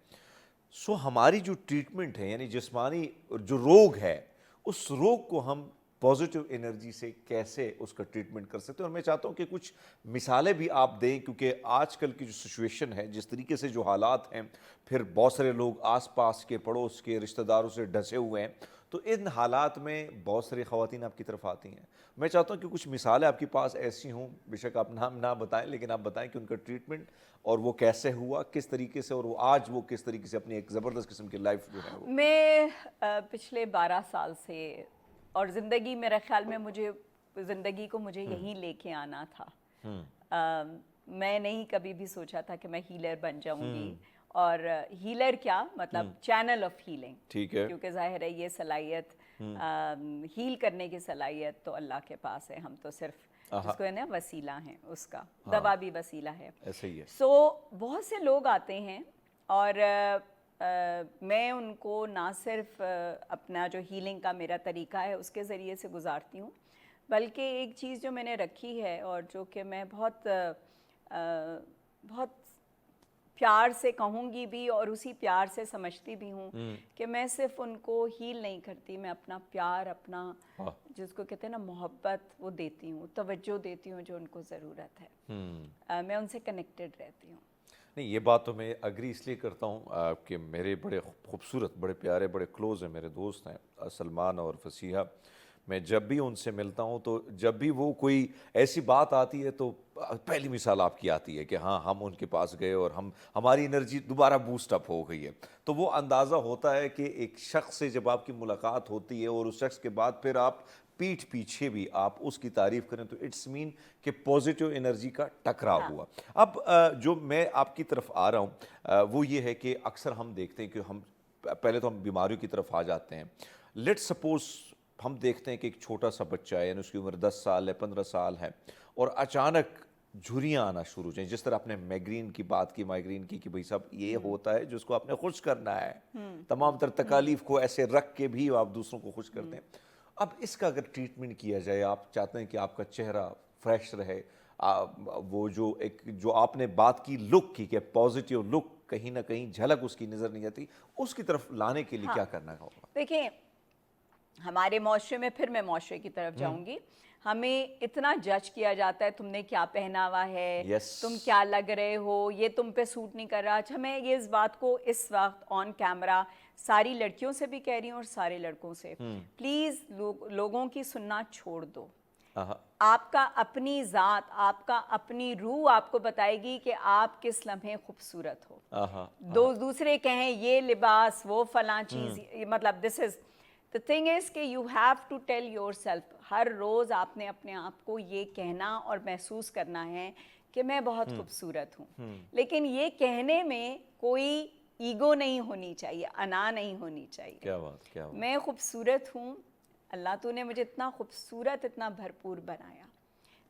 सो हमारी जो ट्रीटमेंट है, यानी जिस्मानी जो रोग है, उस रोग को हम पॉजिटिव एनर्जी से कैसे उसका ट्रीटमेंट कर सकते हैं। और मैं चाहता हूँ कि कुछ मिसालें भी आप दें, क्योंकि आजकल की जो सिचुएशन है, जिस तरीके से जो हालात हैं, फिर बहुत सारे लोग आसपास के, पड़ोस के, रिश्तेदारों से ढसे हुए हैं, तो इन हालात में बहुत सारी ख़वातीन आपकी तरफ आती हैं। मैं चाहता हूँ कि कुछ मिसालें आपके पास ऐसी हों, बेशक आप नाम ना बताएं, लेकिन आप बताएं कि उनका ट्रीटमेंट और वो कैसे हुआ, किस तरीके से, और वो आज वो किस तरीके से अपनी एक ज़बरदस्त किस्म की लाइफ जो है वो। मैं पिछले 12 साल से, और ज़िंदगी, मेरे ख्याल में मुझे ज़िंदगी को मुझे यहीं लेके आना था। मैं नहीं कभी भी सोचा था कि मैं हीलर बन जाऊंगी, और हीलर क्या, मतलब चैनल ऑफ हीलिंग, ठीक है, क्योंकि जाहिर है ये सलाहियत, हील करने की सलाहियत तो अल्लाह के पास है, हम तो सिर्फ जिसको है ना वसीला हैं उसका, दवा भी वसीला है, ऐसे ही है। सो बहुत से लोग आते हैं, और मैं उनको ना सिर्फ अपना जो हीलिंग का मेरा तरीका है उसके ज़रिए से गुजारती हूँ, बल्कि एक चीज़ जो मैंने रखी है और जो कि मैं बहुत प्यार से कहूँगी भी और उसी प्यार से समझती भी हूँ, कि मैं सिर्फ उनको हील नहीं करती, मैं अपना प्यार, अपना जिसको कहते हैं ना मोहब्बत, वो देती हूँ, तवज्जो देती हूँ जो उनको ज़रूरत है। मैं उनसे कनेक्टेड रहती हूँ। नहीं, ये बात तो मैं एग्री इसलिए करता हूँ कि मेरे बड़े खूबसूरत, बड़े प्यारे, बड़े क्लोज़ हैं मेरे दोस्त हैं सलमान और फसीहा। मैं जब भी उनसे मिलता हूँ, तो जब भी वो कोई ऐसी बात आती है, तो पहली मिसाल आपकी आती है कि हाँ, हम उनके पास गए और हमारी एनर्जी दोबारा बूस्ट अप हो गई है। तो वो अंदाज़ा होता है कि एक शख्स से जब आपकी मुलाकात होती है और उस शख्स के बाद फिर आप पीठ पीछे भी आप उसकी तारीफ़ करें, तो इट्स मीन कि पॉजिटिव एनर्जी का टकराव हुआ। अब जो मैं आपकी तरफ आ रहा हूँ वो ये है कि अक्सर हम देखते हैं कि हम पहले तो हम बीमारियों की तरफ आ जाते हैं। लेट्स सपोज हम देखते हैं कि एक छोटा सा बच्चा है, यानी उसकी उम्र 10 साल है, 15 साल है, और अचानक झुर्रियाँ आना शुरू हो जाएं। जिस तरह आपने माइग्रेन की बात की, माइग्रेन की कि भाई साहब ये होता है जिसको आपने खुश करना है, तमाम तर तकालीफ को ऐसे रख के भी आप दूसरों को खुश करते हैं। अब इसका अगर ट्रीटमेंट किया जाए, आप चाहते हैं कि आपका चेहरा फ्रेश रहे, वो जो आपने बात की लुक की, कि पॉजिटिव लुक कहीं ना कहीं झलक उसकी नज़र नहीं आती, उसकी तरफ लाने के लिए क्या करना होगा? देखिए, हमारे माशरे में, फिर मैं माशरे की तरफ जाऊंगी, हमें इतना जज किया जाता है, तुमने क्या पहना हुआ है, तुम क्या लग रहे हो, ये तुम पे सूट नहीं कर रहा। अच्छा, मैं ये इस बात को इस वक्त ऑन कैमरा सारी लड़कियों से भी कह रही हूँ और सारे लड़कों से, प्लीज़ लोगों की सुनना छोड़ दो। آپ کا اپنی ذات، آپ کا اپنی روح آپ کو بتائے گی کہ آپ کس لمحے خوبصورت ہو. دوسرے کہیں یہ لباس، وہ فلاں چیز، مطلب دس از the thing is کہ you have to tell yourself، ہر روز آپ نے اپنے آپ کو یہ کہنا اور محسوس کرنا ہے کہ میں بہت خوبصورت ہوں. لیکن یہ کہنے میں کوئی ایگو نہیں ہونی چاہیے، انا نہیں ہونی چاہیے. کیا بات، کیا بات. میں خوبصورت ہوں، اللہ تو نے مجھے اتنا خوبصورت، اتنا بھرپور بنایا،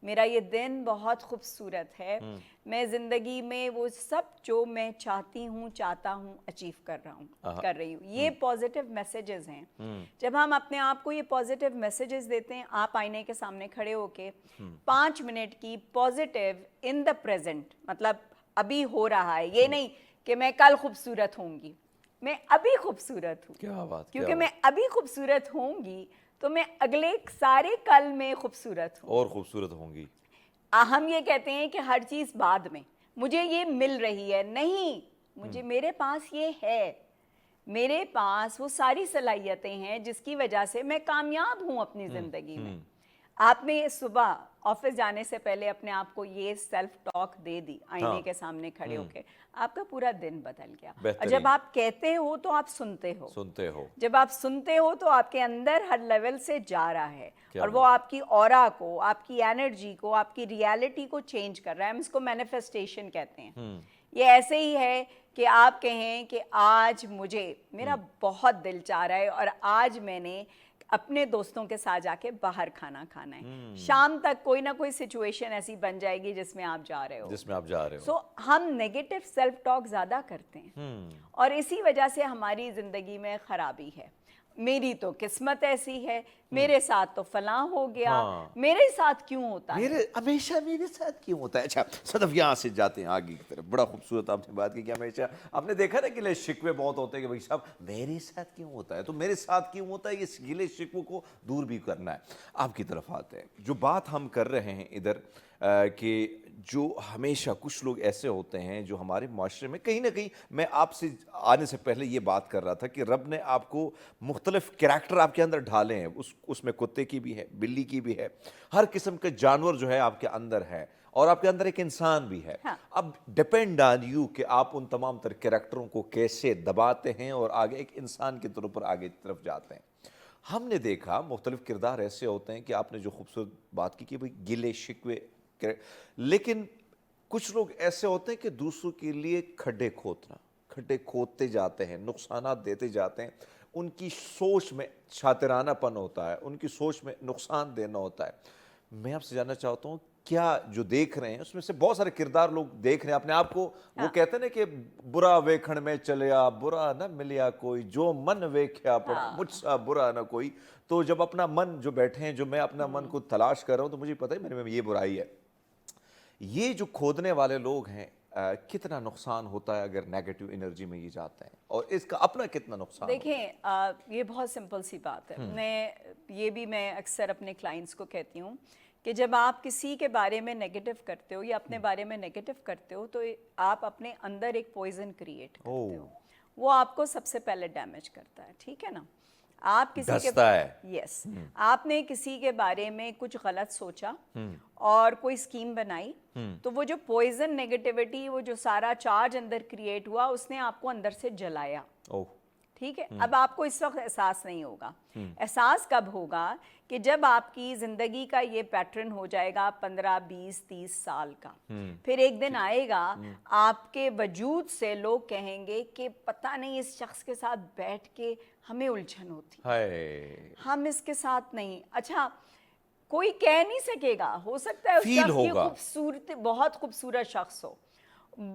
میرا یہ دن بہت خوبصورت ہے، میں زندگی میں وہ سب جو میں چاہتی ہوں، چاہتا ہوں، اچیو کر رہی ہوں. یہ پازیٹیو میسیجز ہیں. جب ہم اپنے آپ کو یہ پازیٹیو میسیجز دیتے ہیں، آپ آئینے کے سامنے کھڑے ہو کے 5 منٹ کی پازیٹیو ان دا پریزنٹ، مطلب ابھی ہو رہا ہے، یہ نہیں کہ میں کل خوبصورت ہوں گی، میں ابھی خوبصورت ہوں. کیا بات. کیونکہ میں ابھی خوبصورت ہوں گی تو میں اگلے سارے کل میں خوبصورت ہوں اور خوبصورت ہوں گی. ہم یہ کہتے ہیں کہ ہر چیز بعد میں، مجھے یہ مل رہی ہے، نہیں، مجھے میرے پاس یہ ہے، میرے پاس وہ ساری صلاحیتیں ہیں جس کی وجہ سے میں کامیاب ہوں اپنی زندگی میں. آپ نے صبح آفس جانے سے پہلے اپنے آپ کو یہ سیلف ٹاک دے دی آئینے کے سامنے کھڑے ہو کے، آپ کا پورا دن بدل گیا. اور جب آپ کہتے ہو تو آپ سنتے ہو، جب آپ سنتے ہو تو آپ کے اندر ہر لیول سے جا رہا ہے اور وہ آپ کی اورا کو، آپ کی انرجی کو، آپ کی ریالٹی کو چینج کر رہا ہے. ہم اس کو مینیفیسٹیشن کہتے ہیں. یہ ایسے ہی ہے کہ آپ کہیں کہ آج میرا بہت دل چاہ رہا ہے اور آج میں نے اپنے دوستوں کے ساتھ جا کے باہر کھانا کھانا ہے. شام تک کوئی نہ کوئی سچویشن ایسی بن جائے گی جس میں آپ جا رہے ہو. سو ہم نیگیٹو سیلف ٹاک زیادہ کرتے ہیں اور اسی وجہ سے ہماری زندگی میں خرابی ہے. میری تو قسمت ایسی ہے، میرے ساتھ تو فلاں ہو گیا، میرے ساتھ کیوں ہوتا ہے، ہمیشہ میرے ساتھ کیوں ہوتا ہے. اچھا صدف، یہاں سے جاتے ہیں آگے کی طرف. بڑا خوبصورت آپ نے بات کی کہ ہمیشہ آپ نے دیکھا نا گلے شکوے بہت ہوتے ہیں کہ بھائی صاحب میرے ساتھ کیوں ہوتا ہے، تو میرے ساتھ کیوں ہوتا ہے، اس گلے شکوے کو دور بھی کرنا ہے. آپ کی طرف آتے ہیں. جو بات ہم کر رہے ہیں ادھر کہ جو ہمیشہ کچھ لوگ ایسے ہوتے ہیں جو ہمارے معاشرے میں کہیں نہ کہیں، میں آپ سے آنے سے پہلے یہ بات کر رہا تھا کہ رب نے آپ کو مختلف کریکٹر آپ کے اندر ڈھالے ہیں. اس میں کتے کی بھی ہے، بلی کی بھی ہے، ہر قسم کا جانور جو ہے آپ کے اندر ہے، اور آپ کے اندر ایک انسان بھی ہے. اب ڈپینڈ آن یو کہ آپ ان تمام تر کریکٹروں کو کیسے دباتے ہیں اور آگے ایک انسان کے طور پر آگے طرف جاتے ہیں. ہم نے دیکھا مختلف کردار ایسے ہوتے ہیں کہ آپ نے جو خوبصورت بات کی کہ بھئی گلے شکوے، لیکن کچھ لوگ ایسے ہوتے ہیں کہ دوسروں کے لیے کھڈے کھودتے جاتے ہیں، نقصانات دیتے جاتے ہیں. ان کی سوچ میں شاطرانہ پن ہوتا ہے، ان کی سوچ میں نقصان دینا ہوتا ہے. میں آپ سے جاننا چاہتا ہوں، کیا جو دیکھ رہے ہیں اس میں سے بہت سارے کردار لوگ دیکھ رہے ہیں اپنے آپ کو، وہ کہتے ہیں نا کہ برا ویکھن میں چلیا برا نہ ملیا کوئی، جو من ویکھیا پڑا مجھ سا برا نہ کوئی. تو جب اپنا من جو بیٹھے ہیں، جو میں اپنا من کو تلاش کر رہا ہوں، تو مجھے پتہ ہے میرے میں یہ برائی ہے. یہ جو کھودنے والے لوگ ہیں، کتنا نقصان ہوتا ہے اگر نیگیٹو انرجی میں یہ جاتے ہیں، اور اس کا اپنا کتنا نقصان؟ دیکھیں یہ بہت سمپل سی بات ہے. میں اکثر اپنے کلائنٹس کو کہتی ہوں کہ جب آپ کسی کے بارے میں نیگیٹو کرتے ہو یا اپنے بارے میں نیگیٹو کرتے ہو تو آپ اپنے اندر ایک پوائزن کریٹ کرتے ہو. وہ آپ کو سب سے پہلے ڈیمیج کرتا ہے. ٹھیک ہے نا؟ آپ کسی کے آپ نے کسی کے بارے میں کچھ غلط سوچا اور کوئی اسکیم بنائی، تو وہ جو پوائزن نیگیٹیوٹی، وہ جو سارا چارج اندر کریٹ ہوا، اس نے آپ کو اندر سے جلایا. ٹھیک ہے؟ اب آپ کو اس وقت احساس نہیں ہوگا. احساس کب ہوگا؟ کہ جب آپ کی زندگی کا یہ پیٹرن ہو جائے گا 15 20 30 سال کا. پھر ایک دن آئے گا آپ کے وجود سے لوگ کہیں گے کہ پتہ نہیں اس شخص کے ساتھ بیٹھ کے ہمیں الجھن ہوتی، ہم اس کے ساتھ نہیں. اچھا کوئی کہہ نہیں سکے گا، ہو سکتا ہے اس شخص کی خوبصورت، بہت خوبصورت شخص ہو،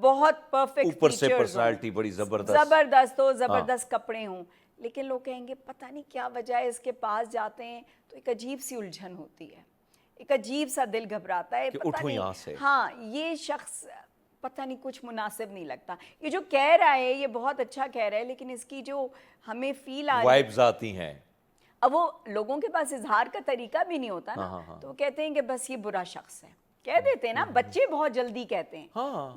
بہت پرفیکٹ فیچرز ہوں، بڑی زبردست ہو، زبردست کپڑے ہوں، لیکن لوگ کہیں گے پتہ نہیں کیا وجہ ہے، اس کے پاس جاتے ہیں تو ایک عجیب سی الجھن ہوتی ہے، ایک عجیب سا دل گھبراتا ہے، پتہ نہیں ہاں یہ شخص پتہ نہیں کچھ مناسب نہیں لگتا. یہ جو کہہ رہا ہے یہ بہت اچھا کہہ رہا ہے، لیکن اس کی جو ہمیں فیل آ رہی ہے، وائبز آتی ہیں. اب وہ لوگوں کے پاس اظہار کا طریقہ بھی نہیں ہوتا نا، تو وہ کہتے ہیں کہ بس یہ برا شخص ہے. کہہ دیتے ہیں نا، بچے بہت جلدی کہتے ہیں.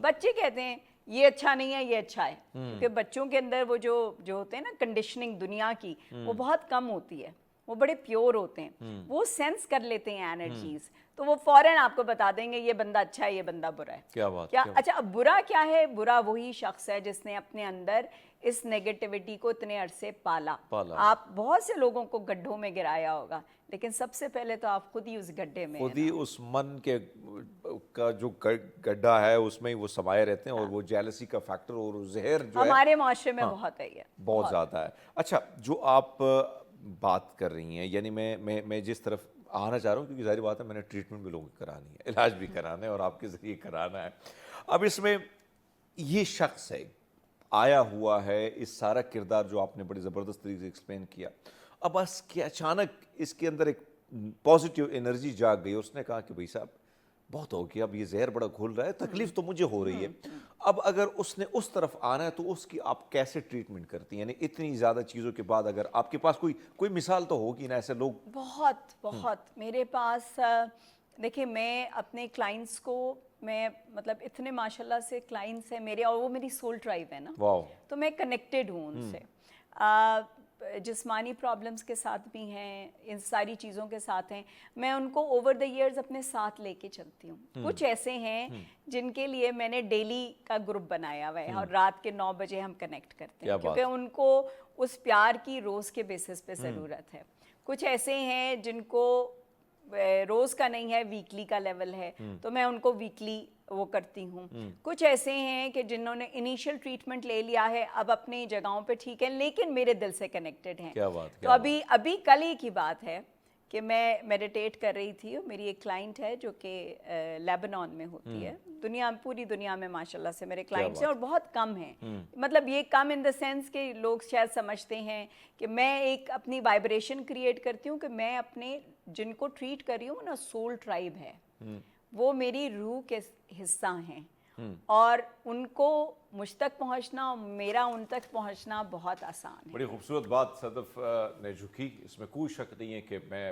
بچے کہتے ہیں یہ اچھا نہیں ہے، یہ اچھا ہے، کیونکہ بچوں کے اندر وہ جو ہوتے ہیں نا کنڈیشننگ دنیا کی، وہ بہت کم ہوتی ہے. वो बड़े प्योर होते हैं, वो सेंस कर लेते हैं एनर्जीज, तो वो फौरन आपको बता देंगे ये बंदा अच्छा है, ये बंदा बुरा है। क्या बात, क्या क्या अच्छा, अब बुरा क्या है? बुरा वही शख्स है जिसने अपने अंदर इस नेगेटिविटी को इतने अरसे पाला। आप बहुत से लोगों को गड्ढों में गिराया होगा, लेकिन सबसे पहले तो आप खुद ही उस गड्ढे में, खुद ही उस मन के का जो गड्ढा है उसमें ही वो समाये रहते हैं, और वो जेलसी का फैक्टर और जहर जो हमारे माशरे में बहुत है ये, बहुत ज़्यादा है। अच्छा, जो आप बात कर रही हैं, यानी मैं जिस तरफ आना चाह रहा हूँ, क्योंकि जाहिर बात है मैंने ट्रीटमेंट भी लोगों की करानी है, इलाज भी कराना है, और आपके ज़रिए कराना है। अब इसमें ये शख्स है, आया हुआ है, इस सारा किरदार जो आपने बड़ी ज़बरदस्त तरीके से एक्सप्लेन किया, अब बस कि अचानक इसके अंदर एक पॉजिटिव एनर्जी जाग गई, उसने कहा कि भाई साहब बहुत हो गया, अब ये जहर बड़ा घुल रहा है, तकलीफ तो मुझे हो रही है। अब अगर उसने उस तरफ आना है तो उसकी आप कैसे ट्रीटमेंट करती हैं? यानी इतनी ज़्यादा चीज़ों के बाद अगर आपके पास कोई मिसाल तो होगी ना, ऐसे लोग बहुत मेरे पास। देखिए, मैं अपने क्लाइंट्स को, मैं मतलब इतने माशाल्लाह से क्लाइंट्स हैं मेरे, और वो मेरी सोल ट्राइब है ना, तो मैं कनेक्टेड हूँ उनसे। जिस्मानी प्रॉब्लम्स के साथ भी हैं, इन सारी चीज़ों के साथ हैं, मैं उनको ओवर द इयर्स अपने साथ लेके चलती हूँ। कुछ ऐसे हैं जिनके लिए मैंने डेली का ग्रुप बनाया हुआ है, और रात के 9 बजे हम कनेक्ट करते हैं, क्योंकि उनको उस प्यार की रोज़ के बेसिस पे ज़रूरत है। कुछ ऐसे हैं जिनको रोज़ का नहीं है, वीकली का लेवल है, तो मैं उनको वीकली वो करती हूँ। कुछ ऐसे हैं कि जिन्होंने इनिशियल ट्रीटमेंट ले लिया है, अब अपनी जगहों पे ठीक है, लेकिन मेरे दिल से कनेक्टेड हैं। क्या बात, तो अभी कल ही की बात है कि मैं मेडिटेट कर रही थी, मेरी एक क्लाइंट है जो कि लेबनान में होती है। पूरी दुनिया में माशाल्लाह से मेरे क्लाइंट्स हैं, और बहुत कम हैं। मतलब ये कम इन द सेंस कि लोग शायद समझते हैं कि मैं एक अपनी वाइब्रेशन क्रिएट करती हूँ, कि मैं अपने जिनको ट्रीट कर रही हूँ ना, सोल ट्राइब है, वो मेरी रूह के हिस्सा हैं, और उनको मुझ तक पहुंचना, मेरा उन तक पहुंचना बहुत आसान है। बड़ी खूबसूरत बात सदफ ने जो की, इसमें कोई शक नहीं है कि मैं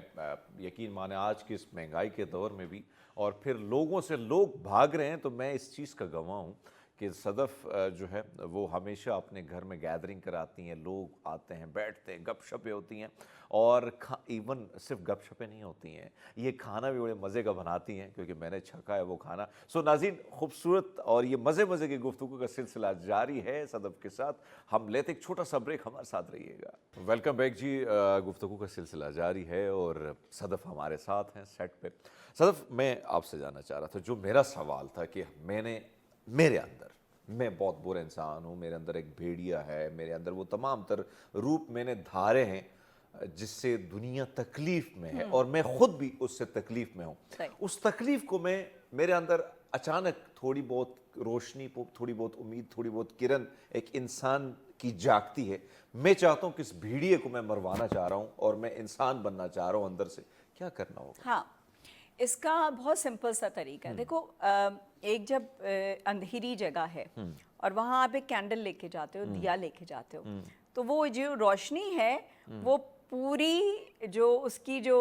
यकीन माने आज की इस महंगाई के दौर में भी, और फिर लोगों से लोग भाग रहे हैं, तो मैं इस चीज़ का गवाह हूँ कि सदफ जो है वो हमेशा अपने घर में गैदरिंग कराती हैं, लोग आते हैं, बैठते हैं, गपशपें होती हैं, और इवन सिर्फ गपशपें नहीं होती हैं, ये खाना भी बड़े मज़े का बनाती हैं, क्योंकि मैंने छका है वो खाना। सो नाज़रीन, खूबसूरत और ये मज़े की गुफ्तगू का सिलसिला जारी है सदफ के साथ। हम लेते एक छोटा सा ब्रेक, हमारे साथ रहिएगा। वेलकम बैक जी, गुफ्तगू का सिलसिला जारी है, और सदफ हमारे साथ हैं सेट पे। सदफ, मैं आपसे जानना चाह रहा था, जो मेरा सवाल था कि मेरे अंदर, मैं बहुत बुरा इंसान हूँ, मेरे अंदर एक भेड़िया है, मेरे अंदर वो तमाम तर रूप मैंने धारे हैं जिससे दुनिया तकलीफ में है, और मैं खुद भी उससे तकलीफ में हूँ। उस तकलीफ को मेरे अंदर अचानक थोड़ी बहुत रोशनी, थोड़ी बहुत उम्मीद, थोड़ी बहुत किरण एक इंसान की जागती है। मैं चाहता हूँ कि इस भेड़िए को मैं मरवाना चाह रहा हूँ, और मैं इंसान बनना चाह रहा हूँ अंदर से। क्या करना होगा? हाँ, इसका बहुत सिंपल सा तरीका है। देखो, एक जब अंधेरी जगह है और वहाँ आप एक कैंडल लेके जाते हो, दिया लेके जाते हो, तो वो जो रोशनी है वो पूरी जो उसकी जो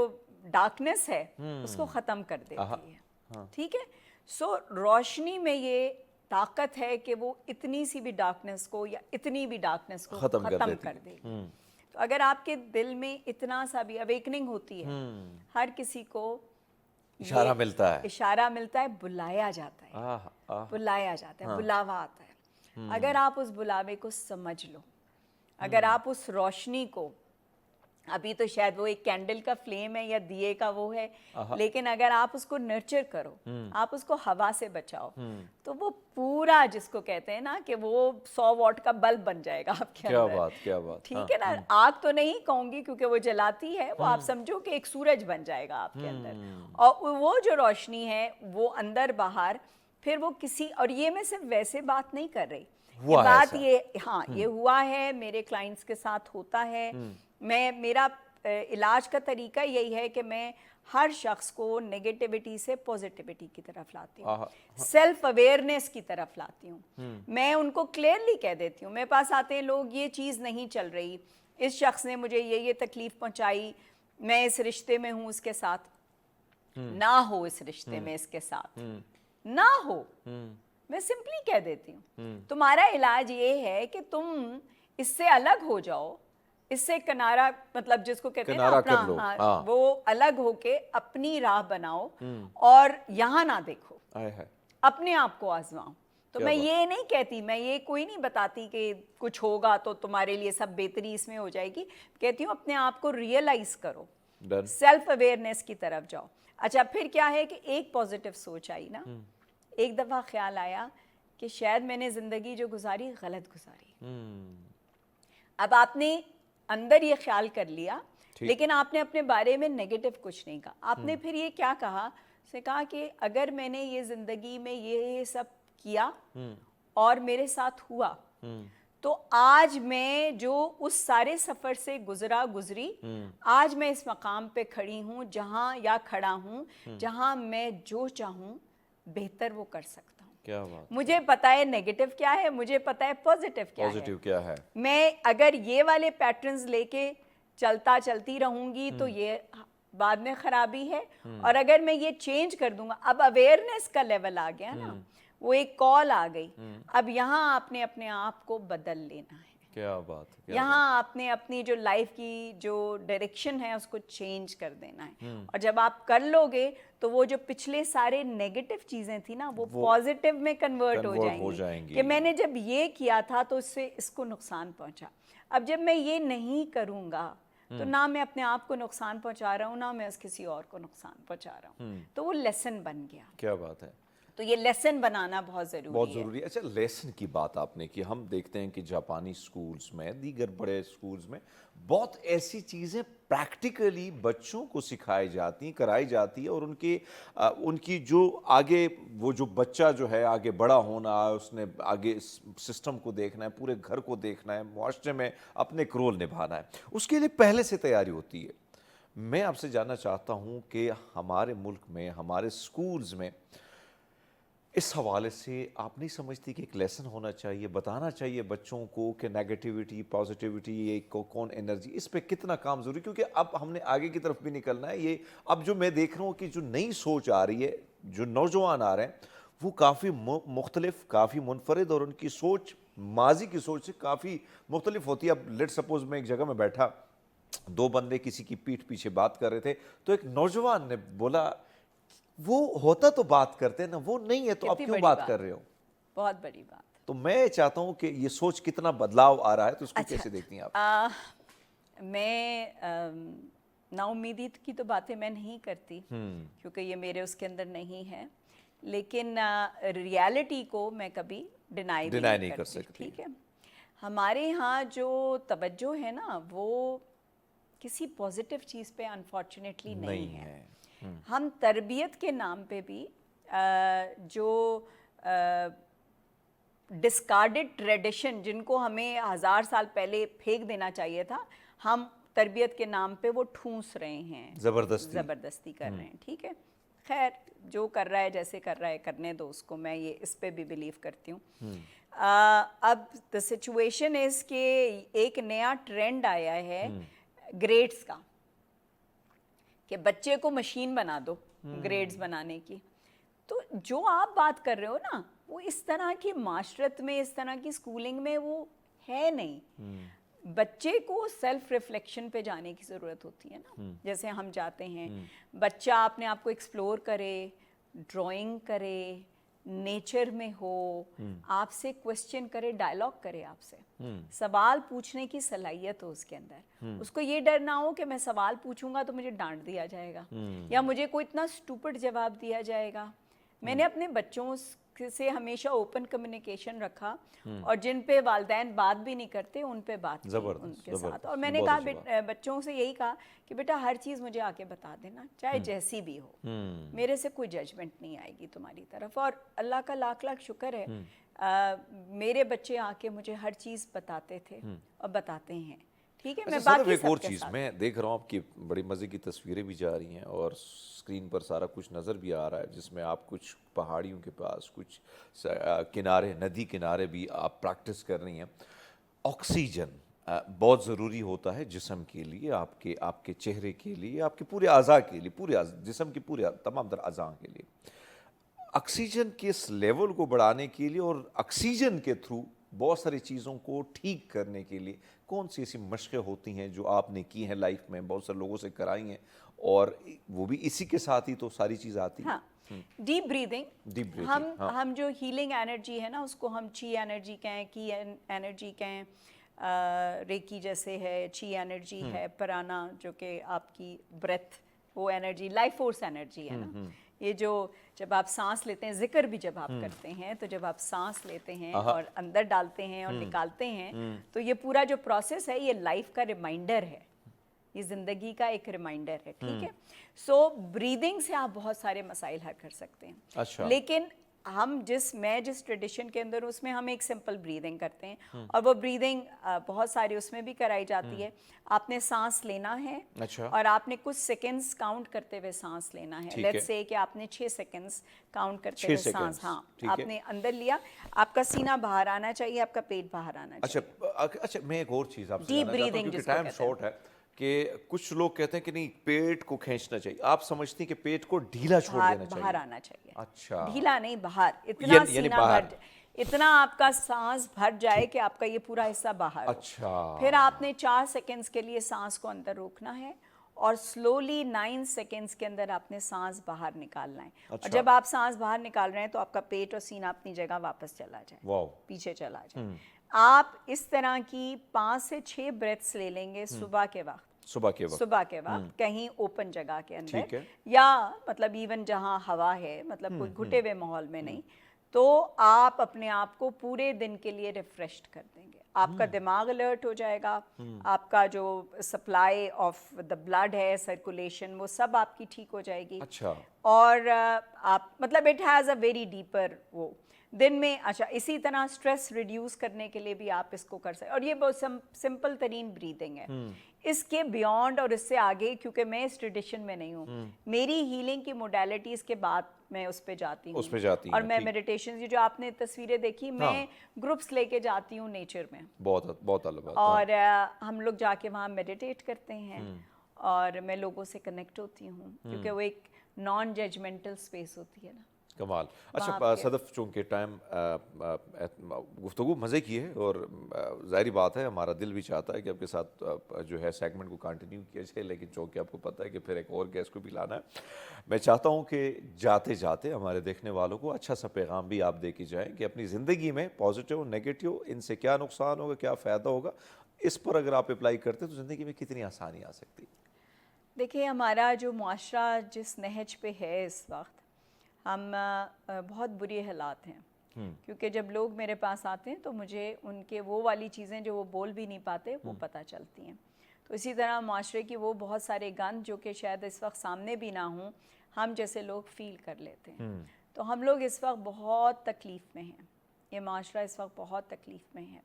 डार्कनेस है उसको ख़त्म कर देती है। ठीक है, सो रोशनी में ये ताकत है कि वो इतनी सी भी डार्कनेस को या इतनी भी डार्कनेस को ख़त्म कर देगी। तो अगर आपके दिल में इतना सा भी अवेकनिंग होती है, हर किसी को इशारा मिलता है, बुलाया जाता है, बुलावा आता है। अगर आप उस बुलावे को समझ लो, अगर आप उस रोशनी को, अभी तो शायद वो एक कैंडल का फ्लेम है या दिए का वो है, लेकिन अगर आप उसको नर्चर करो, आप उसको हवा से बचाओ, तो वो पूरा, जिसको कहते हैं ना कि वो 100 वॉट का बल्ब बन जाएगा आपके अंदर। क्या बात। ठीक है ना, आग तो नहीं कहूंगी क्योंकि वो जलाती है, वो आप समझो कि एक सूरज बन जाएगा आपके अंदर, और वो जो रोशनी है वो अंदर बाहर, फिर वो किसी, और ये मैं सिर्फ वैसे बात नहीं कर रही, ये बात ये हुआ है, मेरे क्लाइंट्स के साथ होता है। मेरा इलाज का तरीका यही है कि मैं हर शख्स को नेगेटिविटी से पॉजिटिविटी की तरफ लाती हूँ, सेल्फ अवेयरनेस की तरफ लाती हूँ। मैं उनको क्लियरली कह देती हूँ, मेरे पास आते हैं लोग, ये चीज़ नहीं चल रही, इस शख्स ने मुझे ये तकलीफ पहुँचाई, मैं इस रिश्ते में हूँ इसके साथ, ना हो इस रिश्ते में इसके साथ, ना हो, मैं सिंपली कह देती हूँ तुम्हारा इलाज ये है कि तुम इससे अलग हो जाओ, اس سے کنارہ مطلب جس کو کہتے ہیں نا کنارہ کر لو، اپنا ہاں۔ وہ الگ ہو کے اپنی راہ بناؤ اور یہاں نہ دیکھو، آئے ہے اپنے آپ کو آزماؤ. تو میں یہ نہیں کہتی، میں یہ کوئی نہیں بتاتی کہ کچھ ہوگا تو تمہارے لیے سب بہتری اس میں ہو جائے گی. کہتی ہوں اپنے آپ کو ریئلائز کرو، سیلف اویئرنیس کی طرف جاؤ. اچھا پھر کیا ہے کہ ایک پازیٹیو سوچ آئی نا، ایک دفعہ خیال آیا کہ شاید میں نے زندگی جو گزاری غلط گزاری. اب آپ نے اندر یہ خیال کر لیا لیکن آپ نے اپنے بارے میں نیگیٹو کچھ نہیں کہا. آپ نے پھر یہ کیا کہا، اس نے کہا کہ اگر میں نے یہ زندگی میں یہ سب کیا اور میرے ساتھ ہوا تو آج میں جو اس سارے سفر سے گزری آج میں اس مقام پہ کھڑی ہوں جہاں یا کھڑا ہوں جہاں میں جو چاہوں بہتر وہ کر سکتا ہوں. کیا بات، مجھے پتا ہے نیگیٹو کیا ہے، مجھے پتا ہے پازیٹیو کیا ہے. میں اگر یہ والے پیٹرنز لے کے چلتی رہوں گی تو یہ بعد میں خرابی ہے. اور اگر میں یہ چینج کر دوں گا، اب اویئرنیس کا لیول آ گیا نا، وہ ایک کال آ گئی. اب یہاں آپ نے اپنے آپ کو بدل لینا ہے. کیا بات ہے. یہاں آپ نے اپنی جو لائف کی جو ڈائریکشن ہے اس کو چینج کر دینا ہے. اور جب آپ کر لو گے تو وہ جو پچھلے سارے نیگیٹو چیزیں تھی نا وہ پازیٹیو میں کنورٹ ہو جائیں گی کہ میں نے جب یہ کیا تھا تو اس سے اس کو نقصان پہنچا. اب جب میں یہ نہیں کروں گا تو نہ میں اپنے آپ کو نقصان پہنچا رہا ہوں، نہ میں کسی اور کو نقصان پہنچا رہا ہوں. تو وہ لیسن بن گیا. کیا بات ہے. تو یہ لیسن بنانا بہت ضروری ہے. اچھا لیسن کی بات آپ نے کی. ہم دیکھتے ہیں کہ جاپانی سکولز میں، دیگر بڑے سکولز میں بہت ایسی چیزیں پریکٹیکلی بچوں کو سکھائی جاتی ہیں، کرائی جاتی ہے، اور ان کی جو آگے وہ جو بچہ جو ہے آگے بڑا ہونا، اس نے آگے سسٹم کو دیکھنا ہے، پورے گھر کو دیکھنا ہے، معاشرے میں اپنے ایک رول نبھانا ہے، اس کے لیے پہلے سے تیاری ہوتی ہے. میں آپ سے جاننا چاہتا ہوں کہ ہمارے ملک میں، ہمارے سکولز میں اس حوالے سے آپ نہیں سمجھتی کہ ایک لیسن ہونا چاہیے، بتانا چاہیے بچوں کو کہ نیگیٹیوٹی، پازیٹیوٹی، کون انرجی، اس پہ کتنا کام ضروری، کیونکہ اب ہم نے آگے کی طرف بھی نکلنا ہے. یہ اب جو میں دیکھ رہا ہوں کہ جو نئی سوچ آ رہی ہے، جو نوجوان آ رہے ہیں، وہ کافی مختلف، کافی منفرد، اور ان کی سوچ ماضی کی سوچ سے کافی مختلف ہوتی ہے. اب لیٹ سپوز میں ایک جگہ میں بیٹھا، دو بندے کسی کی پیٹھ پیچھے بات کر رہے تھے، تو ایک نوجوان نے بولا وہ ہوتا تو بات کرتے نا، وہ نہیں ہے تو آپ کیوں بات کر رہے ہو. بہت بڑی بات. تو میں چاہتا ہوں کہ یہ سوچ کتنا بدلاؤ آ رہا ہے، تو اس کو کیسے دیکھتی ہیں آپ؟ میں نا امیدی کی تو باتیں میں نہیں کرتی کیونکہ یہ میرے اس کے اندر نہیں ہے، لیکن ریالٹی کو میں کبھی ڈینائی نہیں کر سکتی. ٹھیک ہے، ہمارے ہاں جو توجہ ہے نا وہ کسی پازیٹیو چیز پہ انفارچونیٹلی نہیں ہے. ہم تربیت کے نام پہ بھی جو ڈسکارڈڈ ٹریڈیشن جن کو ہمیں 1000 سال پہلے پھینک دینا چاہیے تھا، ہم تربیت کے نام پہ وہ ٹھونس رہے ہیں، زبردستی کر رہے ہیں. ٹھیک ہے، خیر جو کر رہا ہے جیسے کر رہا ہے کرنے دو اس کو. میں یہ اس پہ بھی بلیو کرتی ہوں. اب دا سچویشن از کہ ایک نیا ٹرینڈ آیا ہے گریڈز کا، کہ بچے کو مشین بنا دو گریڈز بنانے کی. تو جو آپ بات کر رہے ہو نا وہ اس طرح کی معاشرت میں، اس طرح کی سکولنگ میں وہ ہے نہیں. بچے کو سیلف ریفلیکشن پہ جانے کی ضرورت ہوتی ہے نا. جیسے ہم جاتے ہیں، بچہ اپنے آپ کو ایکسپلور کرے، ڈرائنگ کرے، نیچر میں ہو، آپ سے کوسچن کرے، ڈائلاگ کرے، آپ سے سوال پوچھنے کی صلاحیت ہو اس کے اندر. اس کو یہ ڈر نہ ہو کہ میں سوال پوچھوں گا تو مجھے ڈانٹ دیا جائے گا یا مجھے کوئی اتنا اسٹوپڈ جواب دیا جائے گا. میں نے اپنے بچوں سے ہمیشہ اوپن کمیونیکیشن رکھا، اور جن پہ والدین بات بھی نہیں کرتے ان پہ بات کی ان کے ساتھ. اور میں نے کہا بچوں سے یہی کہا کہ بیٹا ہر چیز مجھے آ کے بتا دینا، چاہے جیسی بھی ہو، میرے سے کوئی ججمنٹ نہیں آئے گی تمہاری طرف. اور اللہ کا لاکھ لاکھ شکر ہے میرے بچے آ کے مجھے ہر چیز بتاتے تھے اور بتاتے ہیں. ٹھیک ہے، میں باقی ایک اور چیز میں دیکھ رہا ہوں، آپ کی بڑی مزے کی تصویریں بھی جا رہی ہیں اور اسکرین پر سارا کچھ نظر بھی آ رہا ہے، جس میں آپ کچھ پہاڑیوں کے پاس، کچھ کنارے، ندی کنارے بھی آپ پریکٹس کر رہی ہیں. آکسیجن بہت ضروری ہوتا ہے جسم کے لیے، آپ کے چہرے کے لیے، آپ کے پورے اعضاء کے لیے، پورے جسم کے پورے تمام تر اعضاء کے لیے. آکسیجن کے اس لیول کو بڑھانے کے لیے اور آکسیجن کے تھرو बहुत सारी चीज़ों को ठीक करने के लिए कौन सी ऐसी मशक़ें होती हैं जो आपने की हैं लाइफ में, बहुत सारे लोगों से कराई हैं, और वो भी इसी के साथ ही तो सारी चीज़ आती है? हाँ, डीप ब्रीदिंग। डीप ब्रीथिंग, हाँ। हम जो हीलिंग एनर्जी है ना, उसको हम ची एनर्जी कहें, की एनर्जी कहें, रेकी जैसे है, ची एनर्जी है, प्राणा जो कि आपकी ब्रेथ, वो एनर्जी लाइफ फोर्स एनर्जी है ना। ये जो जब आप सांस लेते हैं, जिक्र भी जब आप करते हैं, तो जब आप सांस लेते हैं और अंदर डालते हैं और निकालते हैं, तो ये पूरा जो प्रोसेस है, ये लाइफ का रिमाइंडर है, ये ज़िंदगी का एक रिमाइंडर है, ठीक है। सो ब्रीदिंग से आप बहुत सारे मसाइल हल कर सकते हैं। अच्छा। लेकिन मैं जिस ट्रेडिशन के अंदर हूँ, उसमें हम एक सिंपल ब्रीदिंग करते हैं, और वो ब्रीदिंग बहुत सारी उसमें भी कराई जाती है। आपने सांस लेना है, अच्छा। और आपने कुछ सेकंड्स काउंट करते हुए सांस लेना है। लेट्स से कि आपने 6 सेकंड्स काउंट करते हुए सांस, हाँ, आपने अंदर लिया, आपका सीना बाहर आना चाहिए, आपका पेट बाहर आना चाहिए। अच्छा, मैं एक और चीज़ आपसे डीप जानना चाहता हूँ, ब्रीदिंग क्योंकि टाइम शॉर्ट है, कि कुछ लोग कहते हैं कि नहीं, पेट को खींचना चाहिए, आप समझती हैं कि पेट को ढीला छोड़ देना चाहिए? बाहर आना चाहिए। अच्छा। ढीला नहीं, बाहर, इतना सीना भर, इतना आपका सांस भर जाए कि आपका ये पूरा हिस्सा बाहर हो। अच्छा। फिर आपने 4 सेकंड्स के लिए सांस को अंदर रोकना है, और स्लोली 9 सेकंड्स के अंदर आपने सांस बाहर निकालना है। और जब आप सांस बाहर निकाल रहे हैं, तो आपका पेट और सीना अपनी जगह वापस चला जाए, पीछे चला जाए। आप इस तरह की 5 से 6 ब्रेथ्स ले लेंगे सुबह के वक्त, कहीं ओपन जगह के अंदर, या मतलब इवन जहां हवा है, मतलब कोई घुटे हुए माहौल में नहीं, तो आप अपने आप को पूरे दिन के लिए रिफ्रेश्ड कर देंगे। आपका दिमाग अलर्ट हो जाएगा, आपका जो सप्लाई ऑफ द ब्लड है, सर्कुलेशन, वो सब आपकी ठीक हो जाएगी। अच्छा। और आप मतलब it has a very deeper वो दिन में। अच्छा, इसी तरह स्ट्रेस रिड्यूस करने के लिए भी आप इसको कर सकते, और ये बहुत सिंपल तरीन ब्रीदिंग है। इसके बियॉन्ड और इससे आगे, क्योंकि मैं इस ट्रेडिशन में नहीं हूँ, मेरी हीलिंग की मोडालिटीज़ के बाद मैं उस पे जाती हूँ, और मैं मेडिटेशन, जो आपने तस्वीरें देखी, मैं ग्रुप्स लेके जाती हूँ नेचर में, बहुत अलग बात, और हम लोग जाके वहाँ मेडिटेट करते हैं, और मैं लोगों से कनेक्ट होती हूँ, क्योंकि वो एक नॉन जजमेंटल स्पेस होती है ना। कमाल। अच्छा सदफ, चूँकि टाइम गुफ्तगू मज़े की है, और ज़ाहिर बात है हमारा दिल भी चाहता है कि आपके साथ जो है सेगमेंट को कंटिन्यू किया जाए, लेकिन चूँकि आपको पता है कि फिर एक और गेस्ट को भी लाना है, मैं चाहता हूँ कि जाते जाते हमारे देखने वालों को अच्छा सा पैगाम भी आप दे के जाएँ कि अपनी ज़िंदगी में पॉजिटिव नेगेटिव इनसे क्या नुकसान होगा, क्या फ़ायदा होगा, इस पर अगर आप अप्लाई करते हैं तो ज़िंदगी में कितनी आसानी आ सकती है। देखिए, हमारा जो मुआशरा जिस नहज पे है इस वक्त, हम बहुत बुरी हालात हैं, क्योंकि जब लोग मेरे पास आते हैं तो मुझे उनके वो वाली चीज़ें जो वो बोल भी नहीं पाते वो पता चलती हैं। तो इसी तरह माशरे की वो बहुत सारे गंद जो कि शायद इस वक्त सामने भी ना हों, हम जैसे लोग फील कर लेते हैं। तो हम लोग इस वक्त बहुत तकलीफ़ में हैं, ये माशरा इस वक्त बहुत तकलीफ़ में है,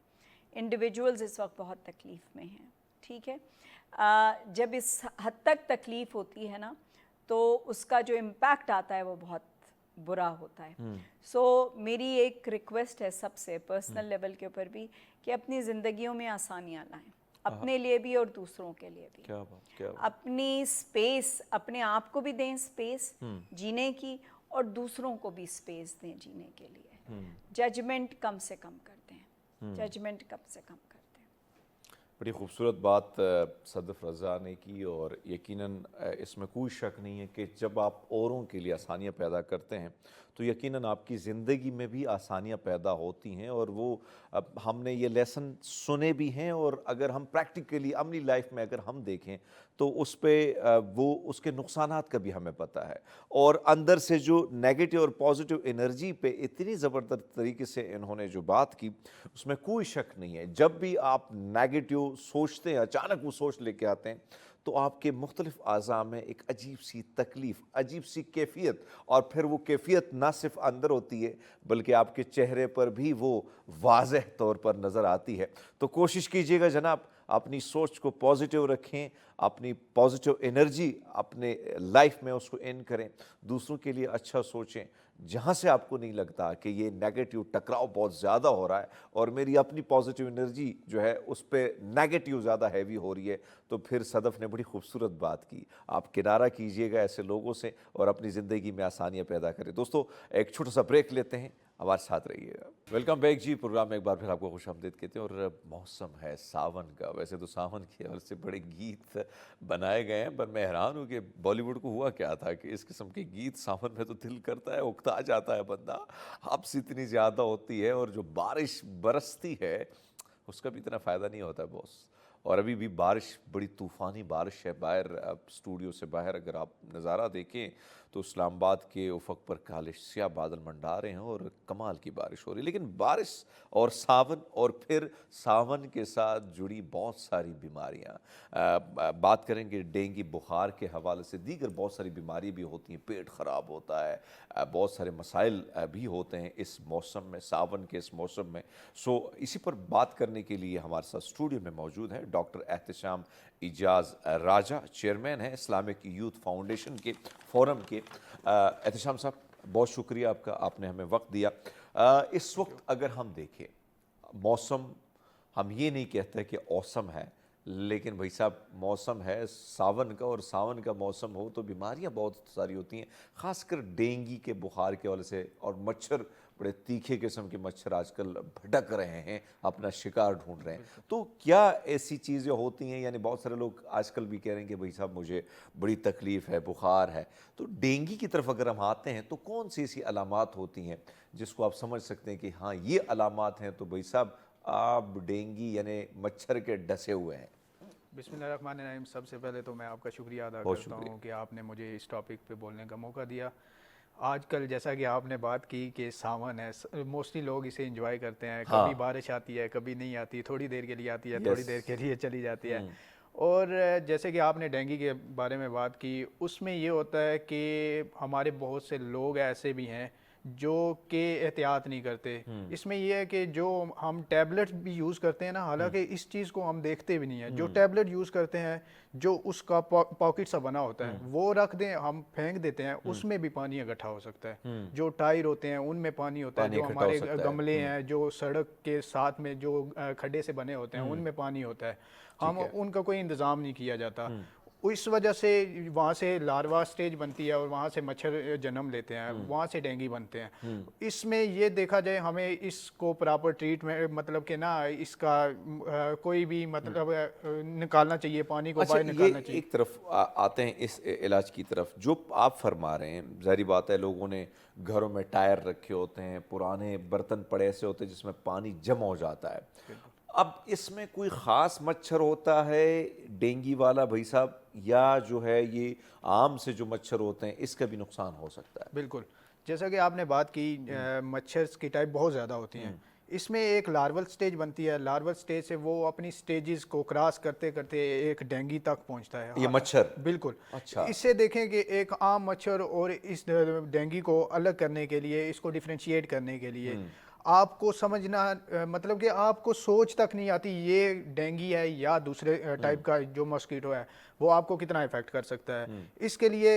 इंडिविजुअल्स इस वक्त बहुत तकलीफ़ में हैं, ठीक है। जब इस हद तक तकलीफ़ होती है ना, तो उसका जो इम्पैक्ट आता है वो बहुत बुरा होता है। सो मेरी एक रिक्वेस्ट है सबसे पर्सनल लेवल के ऊपर भी, कि अपनी ज़िंदगियों में आसानियाँ लाएं, अपने लिए भी और दूसरों के लिए भी। क्या बात। अपनी स्पेस, अपने आप को भी दें स्पेस जीने की, और दूसरों को भी स्पेस दें जीने के लिए। जजमेंट कम से कम करते हैं, जजमेंट कम से कम करते हैं। बड़ी खूबसूरत बात सदफ रज़ा ने की, और यकीनन इसमें कोई शक नहीं है कि जब आप औरों के लिए आसानियाँ पैदा करते हैं तो यकीनन आपकी ज़िंदगी में भी आसानियाँ पैदा होती हैं। और वो अब हमने ये लेसन सुने भी हैं, और अगर हम प्रैक्टिकली अपनी लाइफ में अगर हम देखें तो उस पे वो उसके नुकसानात का भी हमें पता है। और अंदर से जो नेगेटिव और पॉजिटिव एनर्जी पे इतनी ज़बरदस्त तरीके से इन्होंने जो बात की, उसमें कोई शक नहीं है। जब भी आप नेगेटिव सोचते हैं, अचानक वो सोच लेके आते हैं, तो आपके मुख्तलिफ आज़ा में एक अजीब सी तकलीफ़, अजीब सी कैफियत, और फिर वो कैफियत ना सिर्फ अंदर होती है बल्कि आपके चेहरे पर भी वो वाज़ेह तौर पर नज़र आती है। तो कोशिश कीजिएगा जनाब, अपनी सोच को पॉजिटिव रखें, अपनी पॉजिटिव एनर्जी अपने लाइफ में उसको इन करें, दूसरों के लिए अच्छा सोचें। जहाँ से आपको नहीं लगता कि ये नेगेटिव टकराव बहुत ज़्यादा हो रहा है और मेरी अपनी पॉजिटिव एनर्जी जो है उस पर नेगेटिव ज़्यादा हैवी हो रही है, तो फिर सदफ ने बड़ी खूबसूरत बात की। आप किनारा कीजिएगा ऐसे लोगों से और अपनी ज़िंदगी में आसानियाँ पैदा करें। दोस्तों, एक छोटा सा ब्रेक लेते हैं, हमारे साथ रहिएगा। वेलकम बैक जी, प्रोग्राम में एक बार फिर आपको खुश आमदीद कहते हैं। और मौसम है सावन का, वैसे तो सावन की हवल से बड़े गीत बनाए गए हैं, पर मैं हैरान हूँ कि बॉलीवुड को हुआ क्या था कि इस किस्म के गीत सावन में तो दिल करता है, उकता जाता है बंदा, हब्स इतनी ज़्यादा होती है और जो बारिश बरसती है उसका भी इतना फ़ायदा नहीं होता है बॉस। और अभी भी बारिश, बड़ी तूफ़ानी बारिश है बाहर। अब स्टूडियो से बाहर अगर आप नज़ारा देखें तो इस्लामाबाद के उफ़क़ पर काले स्याह बादल मंडा रहे हैं और कमाल की बारिश हो रही है। लेकिन बारिश और सावन और फिर सावन के साथ जुड़ी बहुत सारी बीमारियां, बात करेंगे डेंगू बुखार के हवाले से, दीगर बहुत सारी बीमारी भी होती हैं, पेट ख़राब होता है, बहुत सारे मसाइल भी होते हैं इस मौसम में, सावन के इस मौसम में। सो इसी पर बात करने के लिए हमारे साथ स्टूडियो में मौजूद हैं डॉक्टर एहतशाम इजाज़ राजा, चेयरमैन हैं इस्लामिक यूथ फाउंडेशन के फोरम के। एहतशाम साहब, बहुत शुक्रिया आपका, आपने हमें वक्त दिया। इस वक्त अगर हम देखें मौसम, हम ये नहीं कहते कि औसम है, लेकिन भाई साहब मौसम है सावन का, और सावन का मौसम हो तो बीमारियां बहुत सारी होती हैं, ख़ासकर डेंगू के बुखार के वजह से। और मच्छर, बड़े तीखे किस्म के मच्छर आजकल भटक रहे हैं, अपना शिकार ढूंढ रहे हैं। तो क्या ऐसी चीज़ें होती हैं, यानी बहुत सारे लोग आजकल भी कह रहे हैं कि भाई साहब मुझे बड़ी तकलीफ़ है, बुखार है, तो डेंगू की तरफ अगर हम आते हैं तो कौन सी ऐसी अलामात होती हैं जिसको आप समझ सकते हैं कि हाँ ये अलामात हैं तो भाई साहब आप डेंगू यानी मच्छर के डसे हुए हैं? बिस्मिल्लाहिर्रहमानिर्रहीम। सबसे पहले तो मैं आपका शुक्रिया अदा बहुत करता शुक्रिया। हूँ कि आपने मुझे इस टॉपिक पे बोलने का मौका दिया। आजकल जैसा कि आपने बात की कि सावन है, मोस्टली लोग इसे एंजॉय करते हैं। हाँ। कभी बारिश आती है, कभी नहीं आती, थोड़ी देर के लिए आती है, Yes. थोड़ी देर के लिए चली जाती है। और जैसे कि आपने डेंगू के बारे में बात की, उसमें ये होता है कि हमारे बहुत से लोग ऐसे भी हैं जो कि एहतियात नहीं करते। इसमें यह है कि जो हम टैबलेट भी यूज़ करते हैं ना, हालांकि इस चीज़ को हम देखते भी नहीं है। जो टैबलेट यूज़ करते हैं, जो उसका पॉकेट सा बना होता है, वो रख दें, हम फेंक देते हैं, उसमें भी पानी इकट्ठा हो सकता है। जो टायर होते हैं उनमें पानी होता है, पानी जो इकट्ठा हो हमारे सकता है। गमले हैं, जो सड़क के साथ में जो खड्डे से बने होते हैं, उनमें पानी होता है। हम उनका कोई इंतज़ाम नहीं किया जाता। इस वजह से वहाँ से लार्वा स्टेज बनती है और वहाँ से मच्छर जन्म लेते हैं, वहाँ से डेंगू बनते हैं। इसमें ये देखा जाए, हमें इसको प्रॉपर ट्रीटमेंट, मतलब कि ना इसका कोई भी मतलब निकालना चाहिए, पानी को अच्छा, बाहर ये निकालना चाहिए। एक तरफ आते हैं इस इलाज की तरफ जो आप फरमा रहे हैं। जाहिर बात है लोगों ने घरों में टायर रखे होते हैं, पुराने बर्तन पड़े ऐसे होते हैं जिसमें पानी जमा हो जाता है। अब इसमें कोई ख़ास मच्छर होता है डेंगू वाला भाई साहब, या जो है ये आम से जो मच्छर होते हैं इसका भी नुकसान हो सकता है? बिल्कुल, जैसा कि आपने बात की, मच्छर की टाइप बहुत ज़्यादा होती हैं। इसमें एक लार्वल स्टेज बनती है, लार्वल स्टेज से वो अपनी स्टेजेस को क्रॉस करते करते एक डेंगू तक पहुंचता है। ये मच्छर? बिल्कुल। अच्छा। इससे देखें कि एक आम मच्छर और इस डेंगू को अलग करने के लिए, इसको डिफ्रेंशिएट करने के लिए आपको समझना, मतलब कि आपको सोच तक नहीं आती ये डेंगू है या दूसरे टाइप का जो मॉस्किटो है, वो आपको कितना इफेक्ट कर सकता है। इसके लिए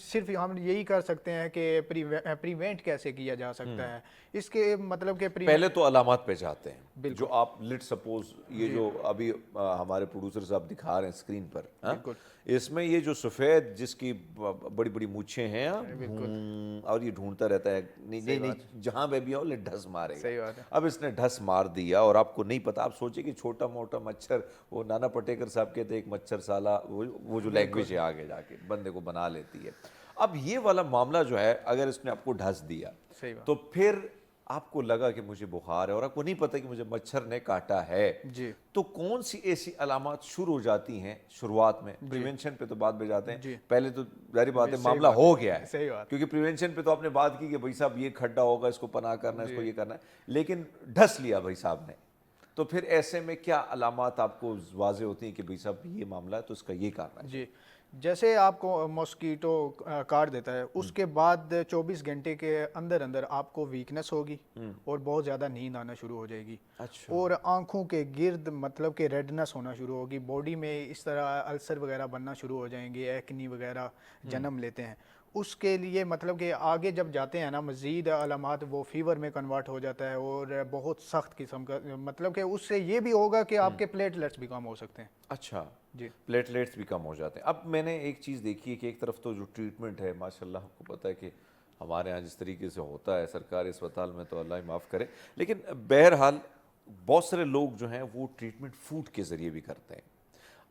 सिर्फ हम यही कर सकते हैं कि प्रिवेंट कैसे किया जा सकता है। इसके मतलब कि पहले तो अलामात पे जाते हैं जो आप लेट सपोज ये जो अभी हमारे प्रोड्यूसर साहब दिखा रहे हैं स्क्रीन पर, हाँ? इसमें ये जो सफ़ेद जिसकी बड़ी बड़ी मूछें हैं, और ये ढूंढता रहता है, नहीं नहीं नहीं जहाँ पे भी आओ ले ढस मारेगा। सही बात है। अब इसने ढस मार दिया और आपको नहीं पता, आप सोचिए कि छोटा मोटा मच्छर, वो नाना पटेकर साहब कहते हैं एक मच्छर साला, वो जो लैंग्वेज है आगे जाके बंदे को बना लेती है। अब ये वाला मामला जो है, अगर इसने आपको ढस दिया तो फिर आपको लगा कि मुझे बुखार है और आपको नहीं पता कि मुझे मच्छर ने काटा है जी, तो कौन सी ऐसी अलामात शुरू हो जाती हैं शुरुआत में? प्रिवेंशन पे तो बाद में जाते हैं, पहले तो जाहिर बात है मामला हो गया है। सही बात। क्योंकि प्रिवेंशन पे तो आपने बात की कि भाई साहब ये खड्डा होगा, इसको पनाह करना है, इसको ये करना है, लेकिन ढस लिया भाई साहब ने, तो फिर ऐसे में क्या अलामात आपको वाजे होती हैं कि भाई साहब ये मामला है तो इसका ये कारण है? जी, जैसे आपको मॉस्कीटो काट देता है, उसके बाद 24 घंटे के अंदर अंदर आपको वीकनेस होगी और बहुत ज़्यादा नींद आना शुरू हो जाएगी। अच्छा। और आंखों के गिर्द मतलब कि रेडनेस होना शुरू होगी, बॉडी में इस तरह अल्सर वगैरह बनना शुरू हो जाएंगे, एक्नी वगैरह जन्म लेते हैं। उसके लिए मतलब कि आगे जब जाते हैं ना, मज़ीद अलामात, वो फीवर में कन्वर्ट हो जाता है और बहुत सख्त किस्म का, मतलब कि उससे ये भी होगा कि आपके प्लेटलेट्स भी कम हो सकते हैं। अच्छा जी, प्लेटलेट्स भी कम हो जाते हैं। अब मैंने एक चीज़ देखी है कि एक तरफ तो जो ट्रीटमेंट है माशाल्लाह, आपको पता है कि ہمارے ہاں جس طریقے سے ہوتا ہے سرکاری اسپتال میں تو اللہ ہی معاف کرے. لیکن بہرحال بہت سارے لوگ جو ہیں وہ ٹریٹمنٹ فوڈ کے ذریعے بھی کرتے ہیں.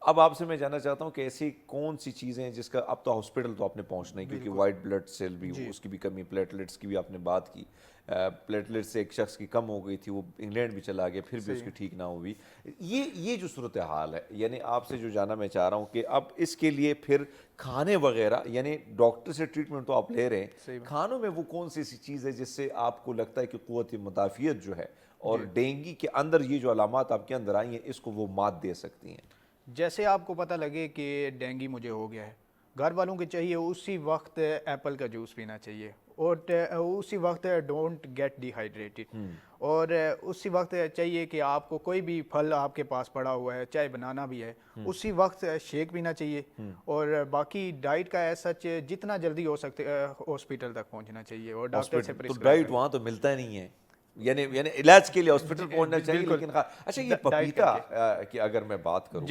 اب آپ سے میں جاننا چاہتا ہوں کہ ایسی کون سی چیزیں ہیں جس کا اب تو ہاسپٹل تو آپ نے پہنچنا ہے کیونکہ وائٹ بلڈ سیل بھی اس کی بھی کمی, پلیٹلیٹس کی بھی آپ نے بات کی, پلیٹلیٹس سے ایک شخص کی کم ہو گئی تھی, وہ انگلینڈ بھی چلا گیا, پھر بھی اس کی ٹھیک نہ ہوئی. یہ جو صورتحال ہے, یعنی آپ سے جو جاننا میں چاہ رہا ہوں کہ اب اس کے لیے پھر کھانے وغیرہ, یعنی ڈاکٹر سے ٹریٹمنٹ تو آپ لے رہے ہیں, کھانوں میں وہ کون سی ایسی چیز ہے جس سے آپ کو لگتا ہے کہ قوت مدافعت جو ہے اور ڈینگی کے اندر یہ جو علامات آپ کے اندر آئی ہیں اس کو وہ مات دے سکتی ہیں؟ جیسے آپ کو پتہ لگے کہ ڈینگی مجھے ہو گیا ہے, گھر والوں کے چاہیے اسی وقت ایپل کا جوس پینا چاہیے, اور اسی وقت ڈونٹ گیٹ ڈی ہائیڈریٹڈ, اور اسی وقت چاہیے کہ آپ کو کوئی بھی پھل آپ کے پاس پڑا ہوا ہے, چاہے بنانا بھی ہے, اسی وقت شیک پینا چاہیے, اور باقی ڈائٹ کا ایسا جتنا جلدی ہو سکتے ہاسپٹل تک پہنچنا چاہیے اور ڈاکٹر سے تو ڈائٹ وہاں تو ملتا ہی نہیں ہے, یعنی علاج کے لیے ہاسپٹل پہنچنا چاہیے. لیکن اچھا یہ پپیتا کی اگر میں بات کروں,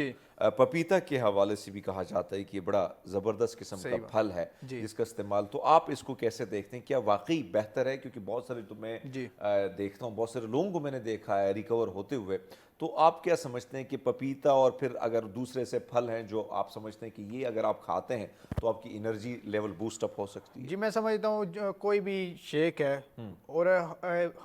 پپیتا کے حوالے سے بھی کہا جاتا ہے کہ یہ بڑا زبردست قسم کا پھل ہے جس کا استعمال, تو آپ اس کو کیسے دیکھتے ہیں, کیا واقعی بہتر ہے؟ کیونکہ بہت سارے تو میں دیکھتا ہوں, بہت سارے لوگوں کو میں نے دیکھا ہے ریکور ہوتے ہوئے, تو آپ کیا سمجھتے ہیں کہ پپیتا اور پھر اگر دوسرے سے پھل ہیں جو آپ سمجھتے ہیں کہ یہ اگر آپ کھاتے ہیں تو آپ کی انرجی لیول بوسٹ اپ ہو سکتی ہے؟ جی میں سمجھتا ہوں کوئی بھی شیک ہے, اور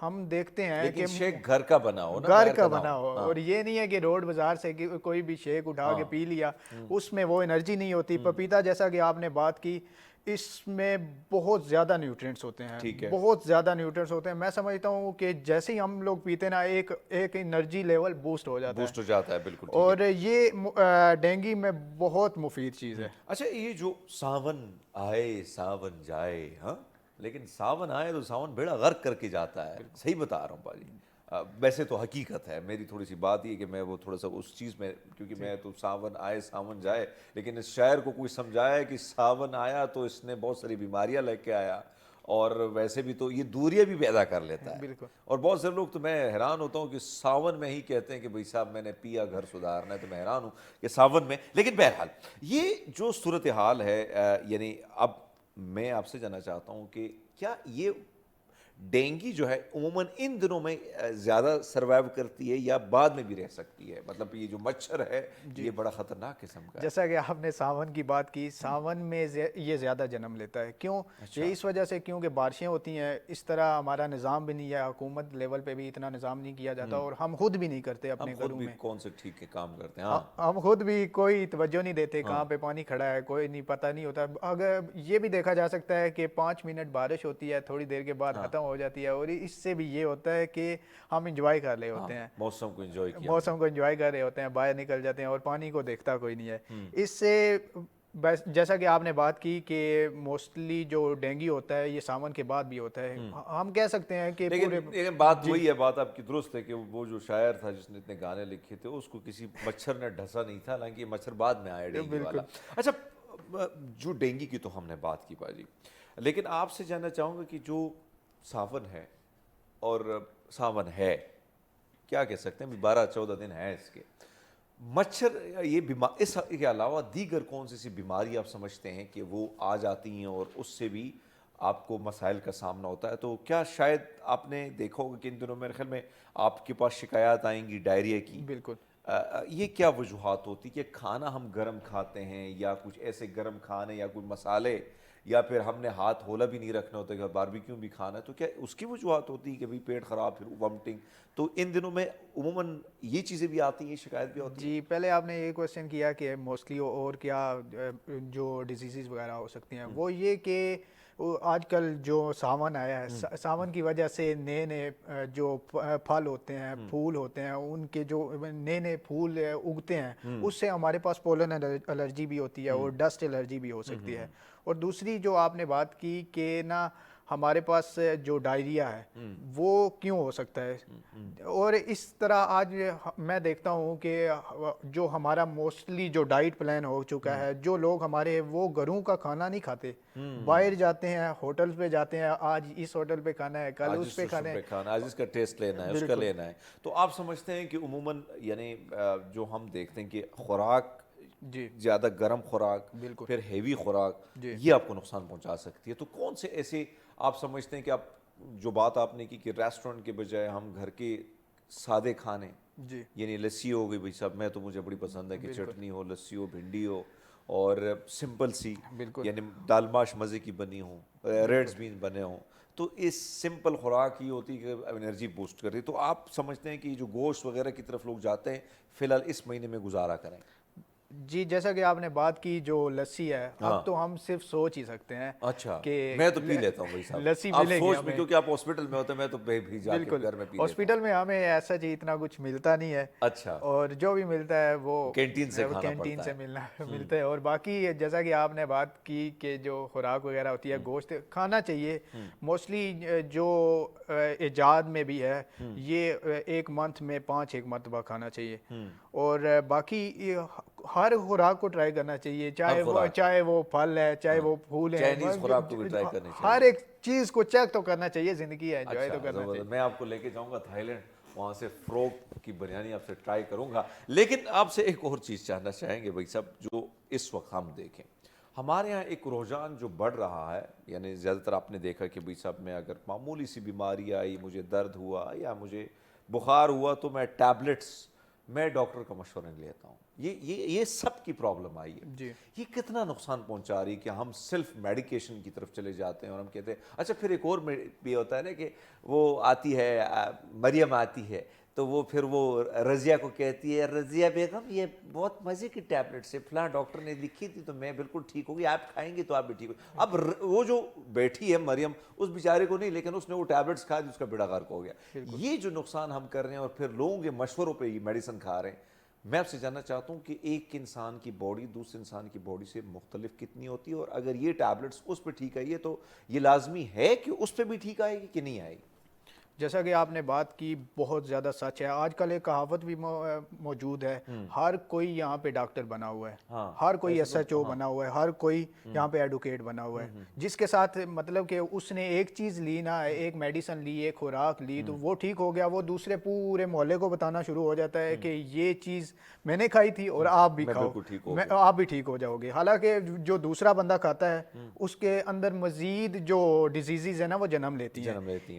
ہم دیکھتے ہیں کہ شیک گھر کا بنا ہو, گھر کا بنا ہو, اور یہ نہیں ہے کہ روڈ بازار سے کوئی بھی شیک اٹھا کے پی لیا, اس میں وہ انرجی نہیں ہوتی. پپیتا جیسا کہ آپ نے بات کی, اس میں بہت زیادہ نیوٹرینٹس ہوتے ہیں, بہت زیادہ نیوٹرینٹس ہوتے ہیں. میں سمجھتا ہوں کہ جیسے ہی ہم لوگ پیتے نا ایک انرجی لیول بوسٹ ہو جاتا ہے, بالکل. اور یہ ڈینگی میں بہت مفید چیز ہے. اچھا یہ جو ساون آئے ساون جائے, ہاں لیکن ساون آئے تو ساون بیڑا غرق کر کے جاتا ہے, صحیح بتا رہا ہوں باجی. ویسے تو حقیقت ہے, میری تھوڑی سی بات یہ کہ میں وہ تھوڑا سا اس چیز میں, کیونکہ میں تو ساون آئے ساون جائے, لیکن اس شاعر کو کوئی سمجھایا کہ ساون آیا تو اس نے بہت ساری بیماریاں لے کے آیا, اور ویسے بھی تو یہ دوریاں بھی پیدا کر لیتا ہے. اور بہت سے لوگ تو میں حیران ہوتا ہوں کہ ساون میں ہی کہتے ہیں کہ بھئی صاحب میں نے پیا گھر سدھارنا ہے, تو میں حیران ہوں کہ ساون میں. لیکن بہرحال یہ جو صورتحال ہے, یعنی اب میں آپ سے جاننا چاہتا ہوں کہ کیا یہ ڈینگی جو ہے عموماً ان دنوں میں زیادہ سروائیو کرتی ہے یا بعد میں بھی رہ سکتی ہے؟ مطلب یہ جو مچھر ہے یہ بڑا خطرناک قسم کا ہے. جیسا کہ آپ نے ساون کی بات کی, ساون میں یہ زیادہ جنم لیتا ہے. کیوں؟ یہ اس وجہ سے کیونکہ بارشیں ہوتی ہیں, اس طرح ہمارا نظام بھی نہیں ہے, حکومت لیول پہ بھی اتنا نظام نہیں کیا جاتا, اور ہم خود بھی نہیں کرتے اپنے گھروں میں. کون سے ٹھیک ہے کام کرتے ہیں, ہم خود بھی کوئی توجہ نہیں دیتے, کہاں پہ پانی کھڑا ہے کوئی نہیں, پتہ نہیں ہوتا. اگر یہ بھی دیکھا جا سکتا ہے کہ 5 منٹ بارش ہوتی ہے, تھوڑی دیر کے بعد ختم ہو جاتی ہے, اور اس سے بھی یہ ہوتا ہے کہ ہم انجوائے کر رہے ہوتے ہیں, موسم کو انجوائے کر رہے ہوتے ہیں, باہر نکل جاتے ہیں اور پانی کو دیکھتا کوئی نہیں ہے. اس سے جیسا کہ آپ نے بات کی کہ موسٹلی جو ڈینگی ہوتا ہے یہ ساون کے بعد بھی ہوتا ہے. ہم کہہ سکتے ہیں کہ لیکن بات وہی ہے, بات آپ کی درست ہے کہ وہ جو شاعر تھا جس نے اتنے گانے لکھے تھے اس کو کسی مچھر نے ڈھسا نہیں تھا, حالانکہ یہ مچھر بعد میں آیا ڈینگی والا. اچھا جو ڈینگی کی تو ہم نے بات کی باجی, لیکن آپ سے جاننا چاہوں گا کہ جو ساون ہے اور ساون ہے, کیا کہہ سکتے ہیں 12-14 دن ہیں اس کے, مچھر یہ اس کے علاوہ دیگر کون سی بیماری آپ سمجھتے ہیں کہ وہ آ جاتی ہیں اور اس سے بھی آپ کو مسائل کا سامنا ہوتا ہے؟ تو کیا شاید آپ نے دیکھا ہوگا کہ ان دنوں میرے خیال میں آپ کے پاس شکایات آئیں گی ڈائریا کی. بالکل. یہ کیا وجوہات ہوتی کہ کھانا ہم گرم کھاتے ہیں, یا کچھ ایسے گرم کھانے, یا کوئی مسالے, یا پھر ہم نے ہاتھ ہولا بھی نہیں رکھنا ہوتا کہ باربیکیو بھی کھانا ہے, تو کیا اس کی وجوہات ہوتی ہے کہ بھئی پیٹ خراب, پھر ومٹنگ؟ تو ان دنوں میں عموماً یہ چیزیں بھی آتی ہیں, شکایت بھی ہوتی ہے. جی پہلے آپ نے یہ کویسچن کیا کہ موسٹلی اور کیا جو ڈیزیزز وغیرہ ہو سکتی ہیں, وہ یہ کہ آج کل جو ساون آیا ہے, ساون کی وجہ سے نئے نئے جو پھل ہوتے ہیں, پھول ہوتے ہیں, ان کے جو نئے نئے پھول اگتے ہیں, اس سے ہمارے پاس پولن الرجی بھی ہوتی ہے اور ڈسٹ الرجی بھی ہو سکتی ہے. اور دوسری جو آپ نے بات کی کہ نا ہمارے پاس جو ڈائریا ہے وہ کیوں ہو سکتا ہے, اور اس طرح آج میں دیکھتا ہوں کہ جو ہمارا موسٹلی جو ڈائٹ پلان ہو چکا ہے, جو لوگ ہمارے وہ گھروں کا کھانا نہیں کھاتے, باہر جاتے ہیں, ہوٹلز پہ جاتے ہیں, آج اس ہوٹل پہ کھانا ہے, کل اس پہ کھانا ہے, آج اس کا ٹیسٹ لینا ہے, اس کا لینا ہے. تو آپ سمجھتے ہیں کہ عموماً یعنی جو ہم دیکھتے ہیں کہ خوراک جی زیادہ گرم خوراک، بالکل پھر ہیوی خوراک، جی یہ آپ کو نقصان پہنچا سکتی ہے. تو کون سے ایسے آپ سمجھتے ہیں کہ آپ جو بات آپ نے کی کہ ریسٹورنٹ کے بجائے ہم گھر کے سادے کھانے، جی یعنی لسی ہو گئی بھائی صاحب، میں تو مجھے بڑی پسند ہے کہ بالکل چٹنی ہو، لسی ہو، بھنڈی ہو، اور سمپل سی بالکل یعنی دال ماش مزے کی بنی ہوں، ریڈز بین بنے ہوں، تو اس سمپل خوراک ہی ہوتی ہے کہ انرجی بوسٹ کرتی ہے. تو آپ سمجھتے ہیں کہ جو گوشت وغیرہ کی طرف لوگ جاتے ہیں فی الحال اس مہینے میں گزارا کریں؟ جی جیسا کہ آپ نے بات کی جو لسی ہے، ہاں اب تو ہم صرف سوچ ہی سکتے ہیں اچھا، کہ میں تو پی لیتا ہوں بھائی صاحب. لسی آپ ملے گی سوچ میں، ہمیں. کیونکہ آپ ہاسپٹل میں ہوتے ہیں، میں تو بھی جا کے بالکل گھر میں پی لیتا ہوں. ہاسپٹل میں ہمیں ایسا جی اتنا کچھ ملتا نہیں ہے، اچھا، اور جو بھی ملتا ہے وہ کینٹین سے کھانا کینٹین پڑتا سے ہے. ملتا ہے. اور باقی جیسا کہ آپ نے بات کی کہ جو خوراک وغیرہ ہوتی ہے، گوشت کھانا چاہیے. موسٹلی جو ایجاد میں بھی ہے، یہ ایک منتھ میں 5 مرتبہ کھانا چاہیے. اور باقی ہر خوراک کو ٹرائی کرنا چاہیے، چاہے وہ پھل ہے، چاہے وہ پھول ہیں، چائنیز خوراک کو بھی ٹرائی کرنی چاہیے. ہر ایک چیز کو چیک تو کرنا چاہیے. زندگی ہے، انجوائے اچھا تو کرنا چاہیے. زبردست. میں آپ کو لے کے جاؤں گا تھائی لینڈ، وہاں سے فروگ کی بریانی آپ سے ٹرائی کروں گا. لیکن آپ سے ایک اور چیز جاننا چاہیں گے بھائی صاحب، جو اس وقت ہم دیکھیں ہمارے ہاں ایک رجحان جو بڑھ رہا ہے، یعنی زیادہ تر آپ نے دیکھا کہ بھائی صاحب میں اگر معمولی سی بیماری آئی، مجھے درد ہوا یا مجھے بخار ہوا، تو میں ٹیبلٹس، میں ڈاکٹر کا مشورہ نہیں لیتا ہوں. یہ سب کی پرابلم آئی ہے. جی یہ کتنا نقصان پہنچا رہی ہے کہ ہم سیلف میڈیکیشن کی طرف چلے جاتے ہیں اور ہم کہتے ہیں اچھا. پھر ایک اور بھی ہوتا ہے نا کہ وہ آتی ہے مریم آتی ہے تو وہ پھر وہ رضیہ کو کہتی ہے رضیہ بیگم یہ بہت مزے کی ٹیبلٹس ہے، فلاں ڈاکٹر نے لکھی تھی تو میں بالکل ٹھیک ہوگی، آپ کھائیں گے تو آپ بھی ٹھیک ہوگی. اب وہ جو بیٹھی ہے مریم، اس بیچارے کو نہیں، لیکن اس نے وہ ٹیبلٹس کھا دی، اس کا بیڑا غرق ہو گیا. یہ جو نقصان ہم کر رہے ہیں اور پھر لوگوں کے مشوروں پہ یہ میڈیسن کھا رہے ہیں. میں آپ سے جاننا چاہتا ہوں کہ ایک انسان کی باڈی دوسرے انسان کی باڈی سے مختلف کتنی ہوتی ہے، اور اگر یہ ٹیبلٹس اس پہ ٹھیک آئی ہے تو یہ لازمی ہے کہ اس پہ بھی ٹھیک آئے گی کہ نہیں آئے گی؟ جیسا کہ آپ نے بات کی بہت زیادہ سچ ہے. آج کل ایک کہاوت بھی موجود ہے، ہر کوئی یہاں پہ ڈاکٹر بنا ہوا ہے، ہر کوئی ایس ایچ او بنا ہوا ہے، ہر کوئی یہاں پہ ایڈوکیٹ بنا ہوا ہے. جس کے ساتھ مطلب کہ اس نے ایک چیز لی نا، ایک میڈیسن لی، ایک خوراک لی، تو وہ ٹھیک ہو گیا، وہ دوسرے پورے محلے کو بتانا شروع ہو جاتا ہے کہ یہ چیز میں نے کھائی تھی اور آپ بھی کھاؤ، آپ بھی ٹھیک ہو جاؤ گے. حالانکہ جو دوسرا بندہ کھاتا ہے اس کے اندر مزید جو ڈیزیزز ہیں نا وہ جنم لیتی ہیں.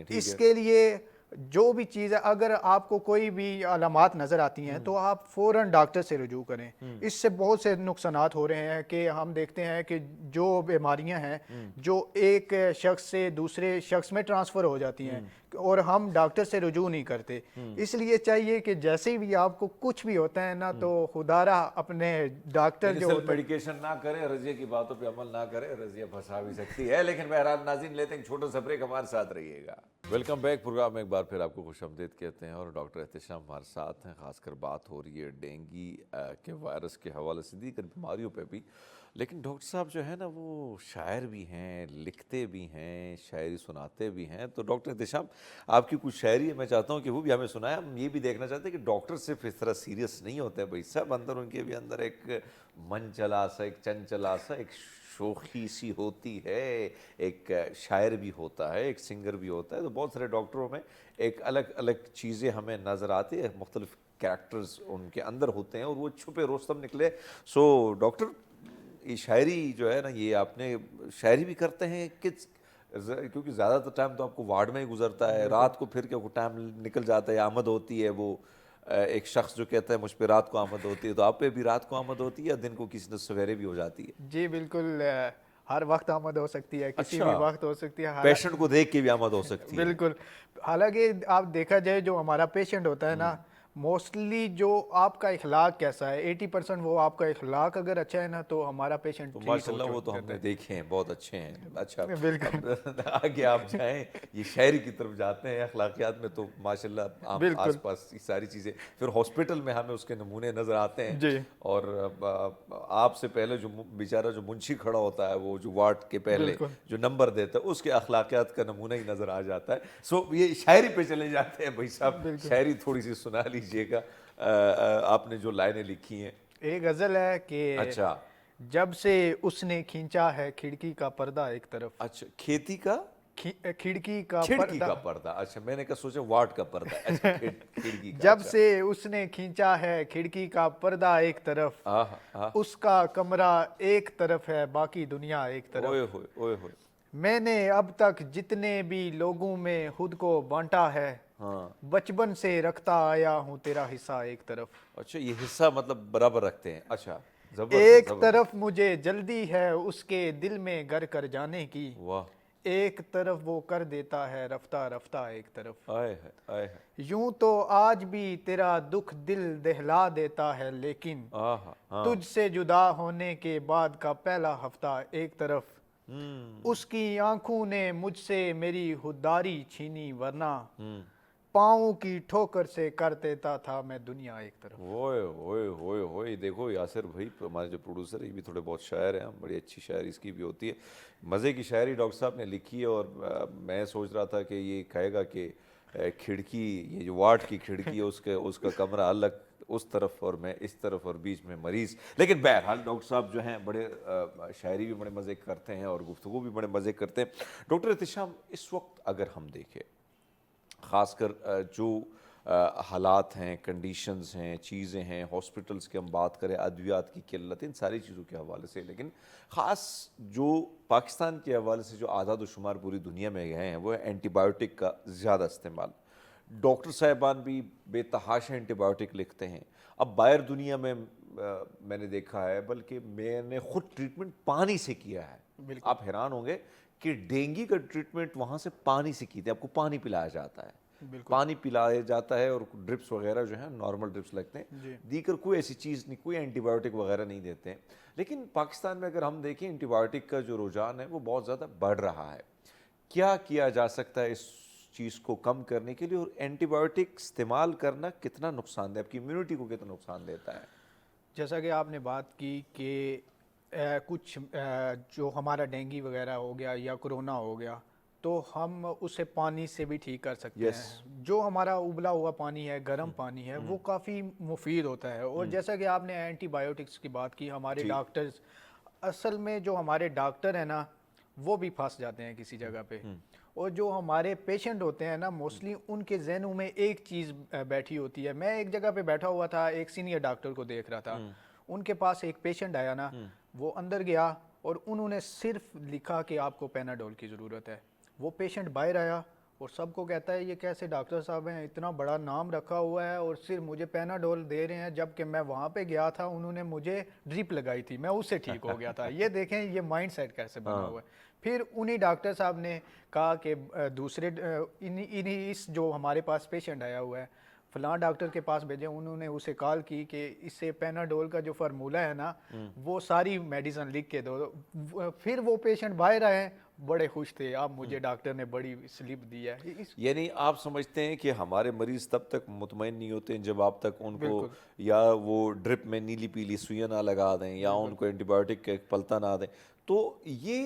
اس کے لیے جو بھی چیز ہے، اگر آپ کو کوئی بھی علامات نظر آتی ہیں تو آپ فوراً ڈاکٹر سے رجوع کریں. اس سے بہت سے نقصانات ہو رہے ہیں کہ ہم دیکھتے ہیں کہ جو بیماریاں ہیں جو ایک شخص سے دوسرے شخص میں ٹرانسفر ہو جاتی ہیں اور ہم ڈاکٹر سے رجوع نہیں کرتے. اس لیے چاہیے کہ جیسے بھی آپ کو کچھ بھی ہوتا ہے نا تو خدارا اپنے ڈاکٹر جو صرف میڈیکیشن نہ کرے، رضیہ کی باتوں پہ عمل نہ کرے، رضیہ پھنسا بھی سکتی ہے. لیکن بہرحال ناظرین لیتے ہیں چھوٹا سا بریک، ہمارے ساتھ رہیے گا. ویلکم بیک پروگرام میں ایک بار پھر آپ کو خوش آمدید کہتے ہیں، اور ڈاکٹر احتشام ہمارے ساتھ ہیں. خاص کر بات ہو رہی ہے ڈینگی کے وائرس کے حوالے سے، دیگر بیماریوں پہ بھی. لیکن ڈاکٹر صاحب جو ہے نا وہ شاعر بھی ہیں، لکھتے بھی ہیں، شاعری سناتے بھی ہیں. تو ڈاکٹر احتشام آپ کی کچھ شاعری ہے، میں چاہتا ہوں کہ وہ بھی ہمیں سنائیں. ہم یہ بھی دیکھنا چاہتے ہیں کہ ڈاکٹر صرف اس طرح سیریس نہیں ہوتے بھائی صاحب، اندر ان کے بھی اندر ایک من چلا سا، ایک چنچلا سا، ایک شوخی سی ہوتی ہے، ایک شاعر بھی ہوتا ہے، ایک سنگر بھی ہوتا ہے. تو بہت سارے ڈاکٹروں میں ایک الگ الگ چیزیں ہمیں نظر آتی ہیں، مختلف کریکٹرز ان کے اندر ہوتے ہیں اور وہ چھپے رستم نکلے. سو ڈاکٹر یہ شاعری جو ہے نا، یہ آپ نے شاعری بھی کرتے ہیں کیونکہ زیادہ تر ٹائم تو آپ کو وارڈ میں ہی گزرتا ہے، رات کو پھر کیا ٹائم نکل جاتا ہے، آمد ہوتی ہے وہ ایک شخص جو کہتا ہے مجھ پہ رات کو آمد ہوتی ہے، تو آپ پہ بھی رات کو آمد ہوتی ہے یا دن کو کسی نے سویرے بھی ہو جاتی ہے؟ جی بالکل، ہر وقت آمد ہو سکتی ہے، کسی بھی وقت ہو سکتی ہے. پیشنٹ کو دیکھ کے بھی آمد ہو سکتی ہے. بالکل. حالانکہ آپ دیکھا جائے جو ہمارا پیشنٹ ہوتا ہے نا، موسٹلی جو آپ کا اخلاق کیسا ہے، 80% وہ آپ کا اخلاق اگر اچھا ہے نا تو ہمارا پیشنٹ ٹھیک ہو ماشاء اللہ وہ تو ہم نے دیکھے ہیں، بہت اچھے ہیں. اچھا بالکل آگے آپ جائیں، یہ شاعری کی طرف جاتے ہیں، اخلاقیات میں تو ماشاء اللہ آس پاس یہ ساری چیزیں. پھر ہاسپٹل میں ہمیں اس کے نمونے نظر آتے ہیں. جی. اور آپ سے پہلے جو بیچارہ جو منشی کھڑا ہوتا ہے، وہ جو وارڈ کے پہلے جو نمبر دیتا ہے، اس کے اخلاقیات کا نمونہ ہی نظر آ جاتا ہے. سو یہ شاعری پہ چلے جاتے ہیں بھائی صاحب. شاعری تھوڑی سی سنا لیجئے گا، آپ نے جو لائنیں لکھی ہیں. ایک غزل ہے کہ جب سے اس نے کھینچا ہے کھڑکی کا پردہ ایک طرف. اچھا، کھیتی کا खिड़की का खिड़की का पर्दा पर्दा, अच्छा मैंने कहा सोचा वार्ड का पर्दा, अच्छा खिड़की का, जब अच्छा। से उसने खींचा है खिड़की का पर्दा एक तरफ, आह आह, उसका कमरा एक तरफ है बाकी दुनिया एक तरफ। ओए होए ओए होए, मैंने अब तक जितने भी लोगों में खुद को बांटा है, हाँ बचपन से रखता आया हूँ तेरा हिस्सा एक तरफ। अच्छा, ये हिस्सा मतलब बराबर रखते हैं, अच्छा एक जबरदस्त, तरफ मुझे जल्दी है उसके दिल में घर कर जाने की, वाह, एक तरफ वो कर देता है रफ्ता रफ्ता एक तरफ। आए है आए है, यूं तो आज भी तेरा दुख दिल दहला देता है, लेकिन आह हाँ, तुझसे जुदा होने के बाद का पहला हफ्ता एक तरफ। हम्म उसकी आंखों ने मुझसे मेरी खुददारी छीनी, वरना हम्म, पाँव की ठोकर से कर देता था मैं दुनिया एक तरफ। ओए ओए ओए ओए, देखो यासिर भाई हमारे जो प्रोड्यूसर है ये भी थोड़े बहुत शायर हैं, बड़ी अच्छी शायरी इसकी भी होती है, मज़े की शायरी डॉक्टर साहब ने लिखी है। और मैं सोच रहा था कि ये कहेगा कि खिड़की, ये जो वार्ड की खिड़की है उसका कमरा अलग उस तरफ और मैं इस तरफ और बीच में मरीज़। लेकिन बहरहाल डॉक्टर साहब जो हैं बड़े शायरी भी बड़े मज़े करते हैं और गुफ्तगू भी बड़े मज़े करते हैं। डॉक्टर एहतिशाम, इस वक्त अगर हम देखें ख़ासकर जो हालात हैं, कंडीशंस हैं, चीज़ें हैं, हॉस्पिटल्स की हम बात करें, अद्वियात की किल्लत, इन सारी चीज़ों के हवाले से, लेकिन ख़ास जो पाकिस्तान के हवाले से जो आदाद शुमार पूरी दुनिया में गए हैं वो है एंटीबायोटिक का ज़्यादा इस्तेमाल। डॉक्टर साहिबान भी बेतहाशा एंटीबायोटिक लिखते हैं। अब बाहर दुनिया में मैंने देखा है, बल्कि मैंने ख़ुद ट्रीटमेंट पानी से किया है। आप हैरान होंगे कि डेंगू का ट्रीटमेंट वहाँ से पानी से की थी, आपको पानी पिलाया जाता है, पानी पिलाया जाता है और ड्रिप्स वगैरह जो है नॉर्मल ड्रिप्स लगते हैं, दीकर कोई ऐसी चीज़ नहीं, कोई एंटीबायोटिक वगैरह नहीं देते हैं। लेकिन पाकिस्तान में अगर हम देखें एंटीबायोटिक का जो रुझान है वो बहुत ज़्यादा बढ़ रहा है। क्या किया जा सकता है इस चीज़ को कम करने के लिए, और एंटीबायोटिक इस्तेमाल करना कितना नुकसानदेह, आपकी इम्यूनिटी को कितना नुकसान देता है? जैसा कि आपने बात की कि कुछ जो हमारा डेंगू वगैरह हो गया या कोरोना हो गया तो हम उसे पानी से भी ठीक कर सकते हैं। जो हमारा उबला हुआ पानी है, गर्म पानी है, वो काफ़ी मुफीद होता है। और जैसा कि आपने एंटीबायोटिक्स की बात की, हमारे डॉक्टर्स, असल में जो हमारे डॉक्टर हैं ना वो भी फंस जाते हैं किसी जगह पे। और जो हमारे पेशेंट होते हैं ना, मोस्टली उनके जहनों में एक चीज़ बैठी होती है। मैं एक जगह पे बैठा हुआ था, एक सीनियर डॉक्टर को देख रहा था, उनके पास एक पेशेंट आया ना, वो अंदर गया और उन्होंने सिर्फ लिखा कि आपको पैनाडोल की ज़रूरत है। वो पेशेंट बाहर आया और सबको कहता है ये कैसे डॉक्टर साहब हैं, इतना बड़ा नाम रखा हुआ है और सिर्फ मुझे पैनाडोल दे रहे हैं, जबकि मैं वहाँ पे गया था, उन्होंने मुझे ड्रिप लगाई थी, मैं उससे ठीक हो गया था। ये देखें ये माइंड सेट कैसे बना हुआ है। फिर उन्हीं डॉक्टर साहब ने कहा कि दूसरे इन्हीं इस जो हमारे पास पेशेंट आया हुआ है फलां डॉक्टर के पास भेजे, उन्होंने उसे कॉल की कि इससे पैनाडोल का जो फार्मूला है ना वो सारी मेडिसिन लिख के दो। फिर वो पेशेंट बाहर आए, बड़े खुश थे, अब मुझे डॉक्टर ने बड़ी स्लिप दी है। यानी आप समझते हैं कि हमारे मरीज तब तक मुतमईन नहीं होते हैं जब आप तक उनको या वो ड्रिप में नीली पीली सुइयां ना लगा दें या उनको एंटीबायोटिक का एक पलता ना दें। तो ये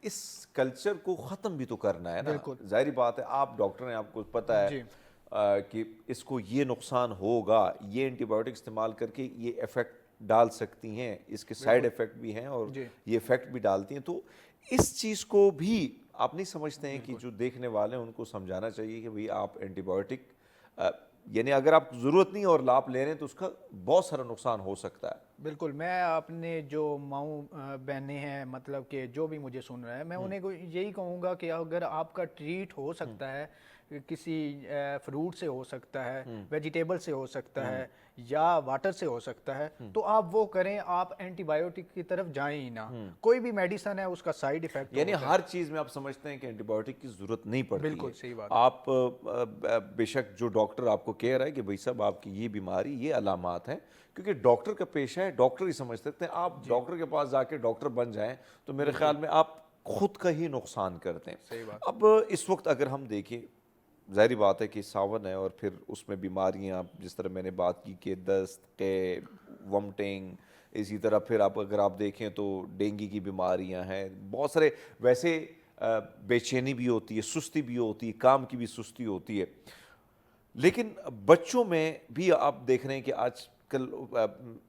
इस कल्चर को ख़त्म भी तो करना है ना। जाहिर बात है, आप डॉक्टर हैं, आपको पता है कि इसको ये नुकसान होगा, ये एंटीबायोटिक इस्तेमाल करके ये इफ़ेक्ट डाल सकती हैं, इसके साइड इफ़ेक्ट भी हैं और ये इफ़ेक्ट भी डालती हैं। तो इस चीज़ को भी आप नहीं समझते हैं कि जो देखने वाले हैं उनको समझाना चाहिए कि भाई आप एंटीबायोटिक यानी अगर आप ज़रूरत नहीं और लाभ ले रहे हैं तो उसका बहुत सारा नुकसान हो सकता है। बिल्कुल, मैं अपने जो माऊ बहनें हैं, मतलब कि जो भी मुझे सुन रहा है, मैं उन्हें को यही कहूँगा कि अगर आपका ट्रीट हो सकता है किसी फ्रूट से हो सकता है, वेजिटेबल से हो सकता है या वाटर से हो सकता है, तो आप वो करें, आप एंटीबायोटिक की तरफ जाएं ही ना। कोई भी मेडिसिन है उसका साइड इफेक्ट यानी हर चीज़ में आप समझते हैं कि एंटीबायोटिक की ज़रूरत नहीं पड़ती। बिल्कुल सही बात। आप बेशक जो डॉक्टर आपको कह रहा है कि भाई साहब आपकी ये बीमारी, ये अलामात हैं, क्योंकि डॉक्टर का पेशा है, डॉक्टर ही समझ सकते हैं। आप डॉक्टर के पास जाके डॉक्टर बन जाएं तो मेरे ख्याल में आप खुद का ही नुकसान करते हैं। सही बात। अब इस वक्त अगर हम देखें, ज़ाहिर बात है कि सावन है और फिर उसमें बीमारियां, जिस तरह मैंने बात की कि दस्त के वमटिंग, इसी तरह फिर आप अगर आप देखें तो डेंगू की बीमारियां हैं, बहुत सारे वैसे बेचैनी भी होती है, सुस्ती भी होती है, काम की भी सुस्ती होती है। लेकिन बच्चों में भी आप देख रहे हैं कि आज کل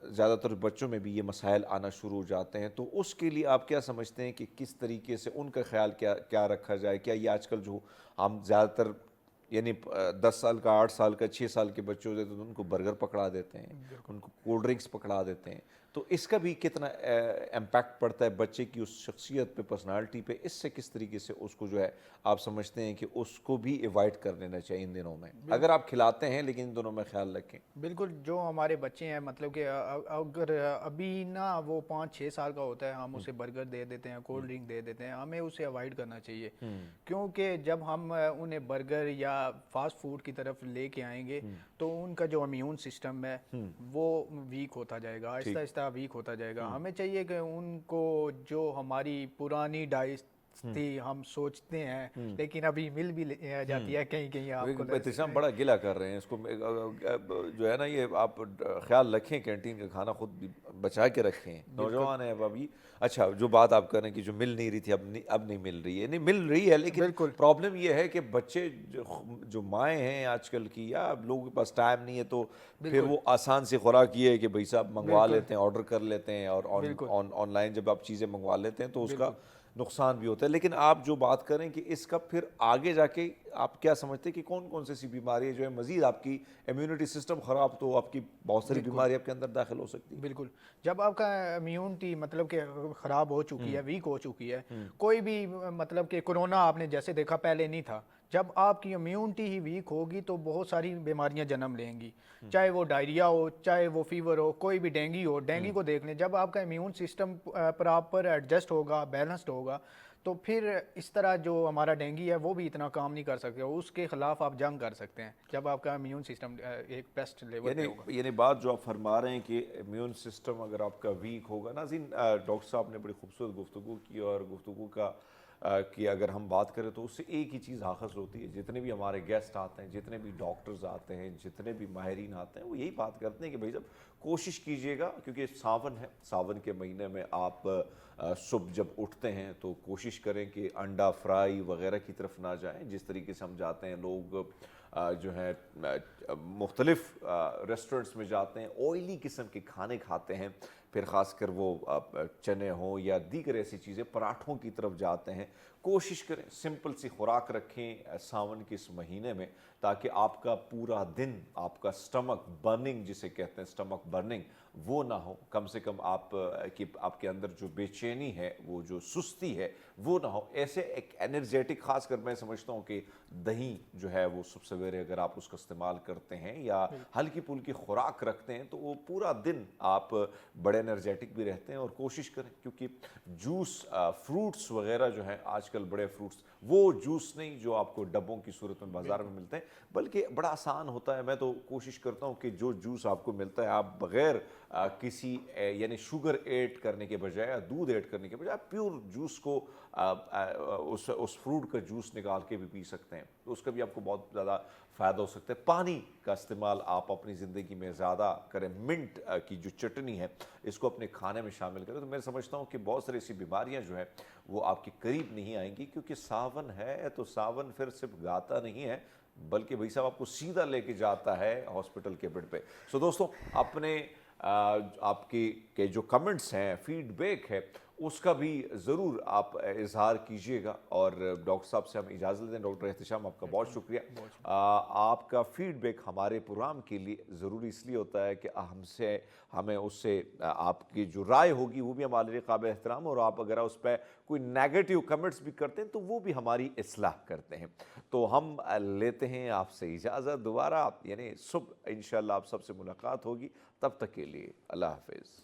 زیادہ تر بچوں میں بھی یہ مسائل آنا شروع ہو جاتے ہیں، تو اس کے لیے آپ کیا سمجھتے ہیں کہ کس طریقے سے ان کا خیال کیا رکھا جائے؟ کیا یہ آج کل جو ہم زیادہ تر یعنی 10 سال کا، 8 سال کا، 6 سال کے بچے ہوتے ہیں تو ان کو برگر پکڑا دیتے ہیں، ان کو کولڈ ڈرنکس پکڑا دیتے ہیں، تو اس کا بھی کتنا امپیکٹ پڑتا ہے بچے کی اس شخصیت پہ، پرسنالٹی پہ؟ اس سے کس طریقے سے اس کو جو ہے آپ سمجھتے ہیں کہ اس کو بھی ایوائڈ کر لینا چاہیے ان دنوں میں، اگر آپ کھلاتے ہیں لیکن ان دنوں میں خیال رکھیں؟ بالکل، جو ہمارے بچے ہیں مطلب کہ اگر ابھی نا وہ 5-6 سال کا ہوتا ہے، ہم اسے برگر دے دیتے ہیں، کولڈ ڈرنک دے دیتے ہیں، ہمیں اسے اوائڈ کرنا چاہیے، کیونکہ جب ہم انہیں برگر یا فاسٹ فوڈ کی طرف لے کے آئیں گے تو ان کا جو امیون سسٹم ہے وہ ویک ہوتا جائے گا، آہستہ آہستہ ویک ہوتا جائے گا۔ ہمیں چاہیے کہ ان کو جو ہماری پرانی ائٹ تھی، ہم سوچتے ہیں لیکن ابھی مل بھی جاتی ہے کہیں کہیں، آپ کو احتشام بڑا گلا کر رہے ہیں اس کو، جو ہے نا یہ آپ خیال رکھیں، کینٹین کا کھانا خود بھی بچا کے رکھیں، نوجوان ہیں ابھی۔ اچھا، جو بات آپ کر رہے ہیں کہ جو مل نہیں رہی تھی اب نہیں مل رہی ہے، نہیں مل رہی ہے، لیکن پرابلم یہ ہے کہ بچے جو مائیں ہیں آج کل کی، یا لوگوں کے پاس ٹائم نہیں ہے، تو پھر وہ آسان سی خوراک یہ ہے کہ بھائی صاحب منگوا لیتے ہیں، آرڈر کر لیتے ہیں، اور آن لائن جب آپ چیزیں منگوا لیتے ہیں تو اس کا نقصان بھی ہوتا ہے۔ لیکن آپ جو بات کریں کہ اس کا پھر آگے جا کے آپ کیا سمجھتے ہیں کہ کون کون سی بیماریاں جو ہے مزید آپ کی امیونٹی سسٹم خراب، تو آپ کی بہت ساری بیماری آپ کے اندر داخل ہو سکتی ہے؟ بالکل، جب آپ کا امیونٹی مطلب کہ خراب ہو چکی ہے، ویک ہو چکی ہے، کوئی بھی مطلب کہ کورونا آپ نے جیسے دیکھا پہلے نہیں تھا، جب آپ کی امیونٹی ہی ویک ہوگی تو بہت ساری بیماریاں جنم لیں گی، چاہے وہ ڈائریا ہو، چاہے وہ فیور ہو، کوئی بھی ڈینگی ہو۔ ڈینگی کو دیکھ لیں، جب آپ کا امیون سسٹم پراپر ایڈجسٹ ہوگا، بیلنسڈ ہوگا، تو پھر اس طرح جو ہمارا ڈینگی ہے وہ بھی اتنا کام نہیں کر سکتے، اس کے خلاف آپ جنگ کر سکتے ہیں جب آپ کا امیون سسٹم ایک بیسٹ لیول پہ ہوگا۔ یعنی بات جو آپ فرما رہے ہیں کہ امیون سسٹم اگر آپ کا ویک ہوگا، ناظرین ڈاکٹر صاحب نے بڑی خوبصورت گفتگو کی، اور گفتگو کی اگر ہم بات کریں تو اس سے ایک ہی چیز حاصل ہوتی ہے، جتنے بھی ہمارے گیسٹ آتے ہیں، جتنے بھی ڈاکٹرز آتے ہیں، جتنے بھی ماہرین آتے ہیں، وہ یہی بات کرتے ہیں کہ بھائی جب کوشش کیجئے گا، کیونکہ ساون ہے، ساون کے مہینے میں آپ صبح جب اٹھتے ہیں تو کوشش کریں کہ انڈا فرائی وغیرہ کی طرف نہ جائیں، جس طریقے سے ہم جاتے ہیں، لوگ جو ہیں مختلف ریسٹورنٹس میں جاتے ہیں، آئلی قسم کے کھانے کھاتے ہیں، پھر خاص کر وہ چنے ہوں یا دیگر ایسی چیزیں، پراٹھوں کی طرف جاتے ہیں۔ کوشش کریں سمپل سی خوراک رکھیں ساون کے اس مہینے میں، تاکہ آپ کا پورا دن، آپ کا سٹمک برننگ جسے کہتے ہیں، سٹمک برننگ وہ نہ ہو، کم سے کم آپ کے اندر جو بے چینی ہے، وہ جو سستی ہے وہ نہ ہو، ایسے ایک انرجیٹک، خاص کر میں سمجھتا ہوں کہ دہی جو ہے وہ صبح سویرے اگر آپ اس کا استعمال کرتے ہیں یا ہلکی پھلکی خوراک رکھتے ہیں تو وہ پورا دن آپ بڑے انرجیٹک بھی رہتے ہیں۔ اور کوشش کریں، کیونکہ جوس، فروٹس وغیرہ جو ہیں آج کل، بڑے فروٹس، وہ جوس نہیں جو آپ کو ڈبوں کی صورت میں بازار میں ملتے ہیں، بلکہ بڑا آسان ہوتا ہے۔ میں تو کوشش کرتا ہوں کہ جو جوس آپ کو ملتا ہے، آپ بغیر کسی یعنی شوگر ایڈ کرنے کے بجائے یا دودھ ایڈ کرنے کے بجائے پیور جوس کو، اس فروٹ کا جوس نکال کے بھی پی سکتے ہیں، تو اس کا بھی آپ کو بہت زیادہ فائدہ ہو سکتا ہے۔ پانی کا استعمال آپ اپنی زندگی میں زیادہ کریں، منٹ کی جو چٹنی ہے اس کو اپنے کھانے میں شامل کریں، تو میں سمجھتا ہوں کہ بہت ساری ایسی بیماریاں جو ہیں وہ آپ کے قریب نہیں آئیں گی، کیونکہ ساون ہے تو ساون پھر صرف گاتا نہیں ہے، بلکہ بھائی صاحب آپ کو سیدھا لے کے جاتا ہے ہاسپٹل کے بیڈ پہ۔ سو دوستوں، اپنے آپ کے جو کمنٹس ہیں، فیڈ بیک ہے، اس کا بھی ضرور آپ اظہار کیجئے گا، اور ڈاکٹر صاحب سے ہم اجازت لیتے ہیں۔ ڈاکٹر احتشام، آپ کا بہت شکریہ۔ آپ کا فیڈ بیک ہمارے پروگرام کے لیے ضروری اس لیے ہوتا ہے کہ ہمیں اس سے آپ کی جو رائے ہوگی وہ بھی ہمارے لیے قابل احترام، اور آپ اگر اس پہ کوئی نیگیٹو کمنٹس بھی کرتے ہیں تو وہ بھی ہماری اصلاح کرتے ہیں۔ تو ہم لیتے ہیں آپ سے اجازت، دوبارہ یعنی صبح انشاءاللہ آپ سب سے ملاقات ہوگی، تب تک کے لیے اللہ حافظ۔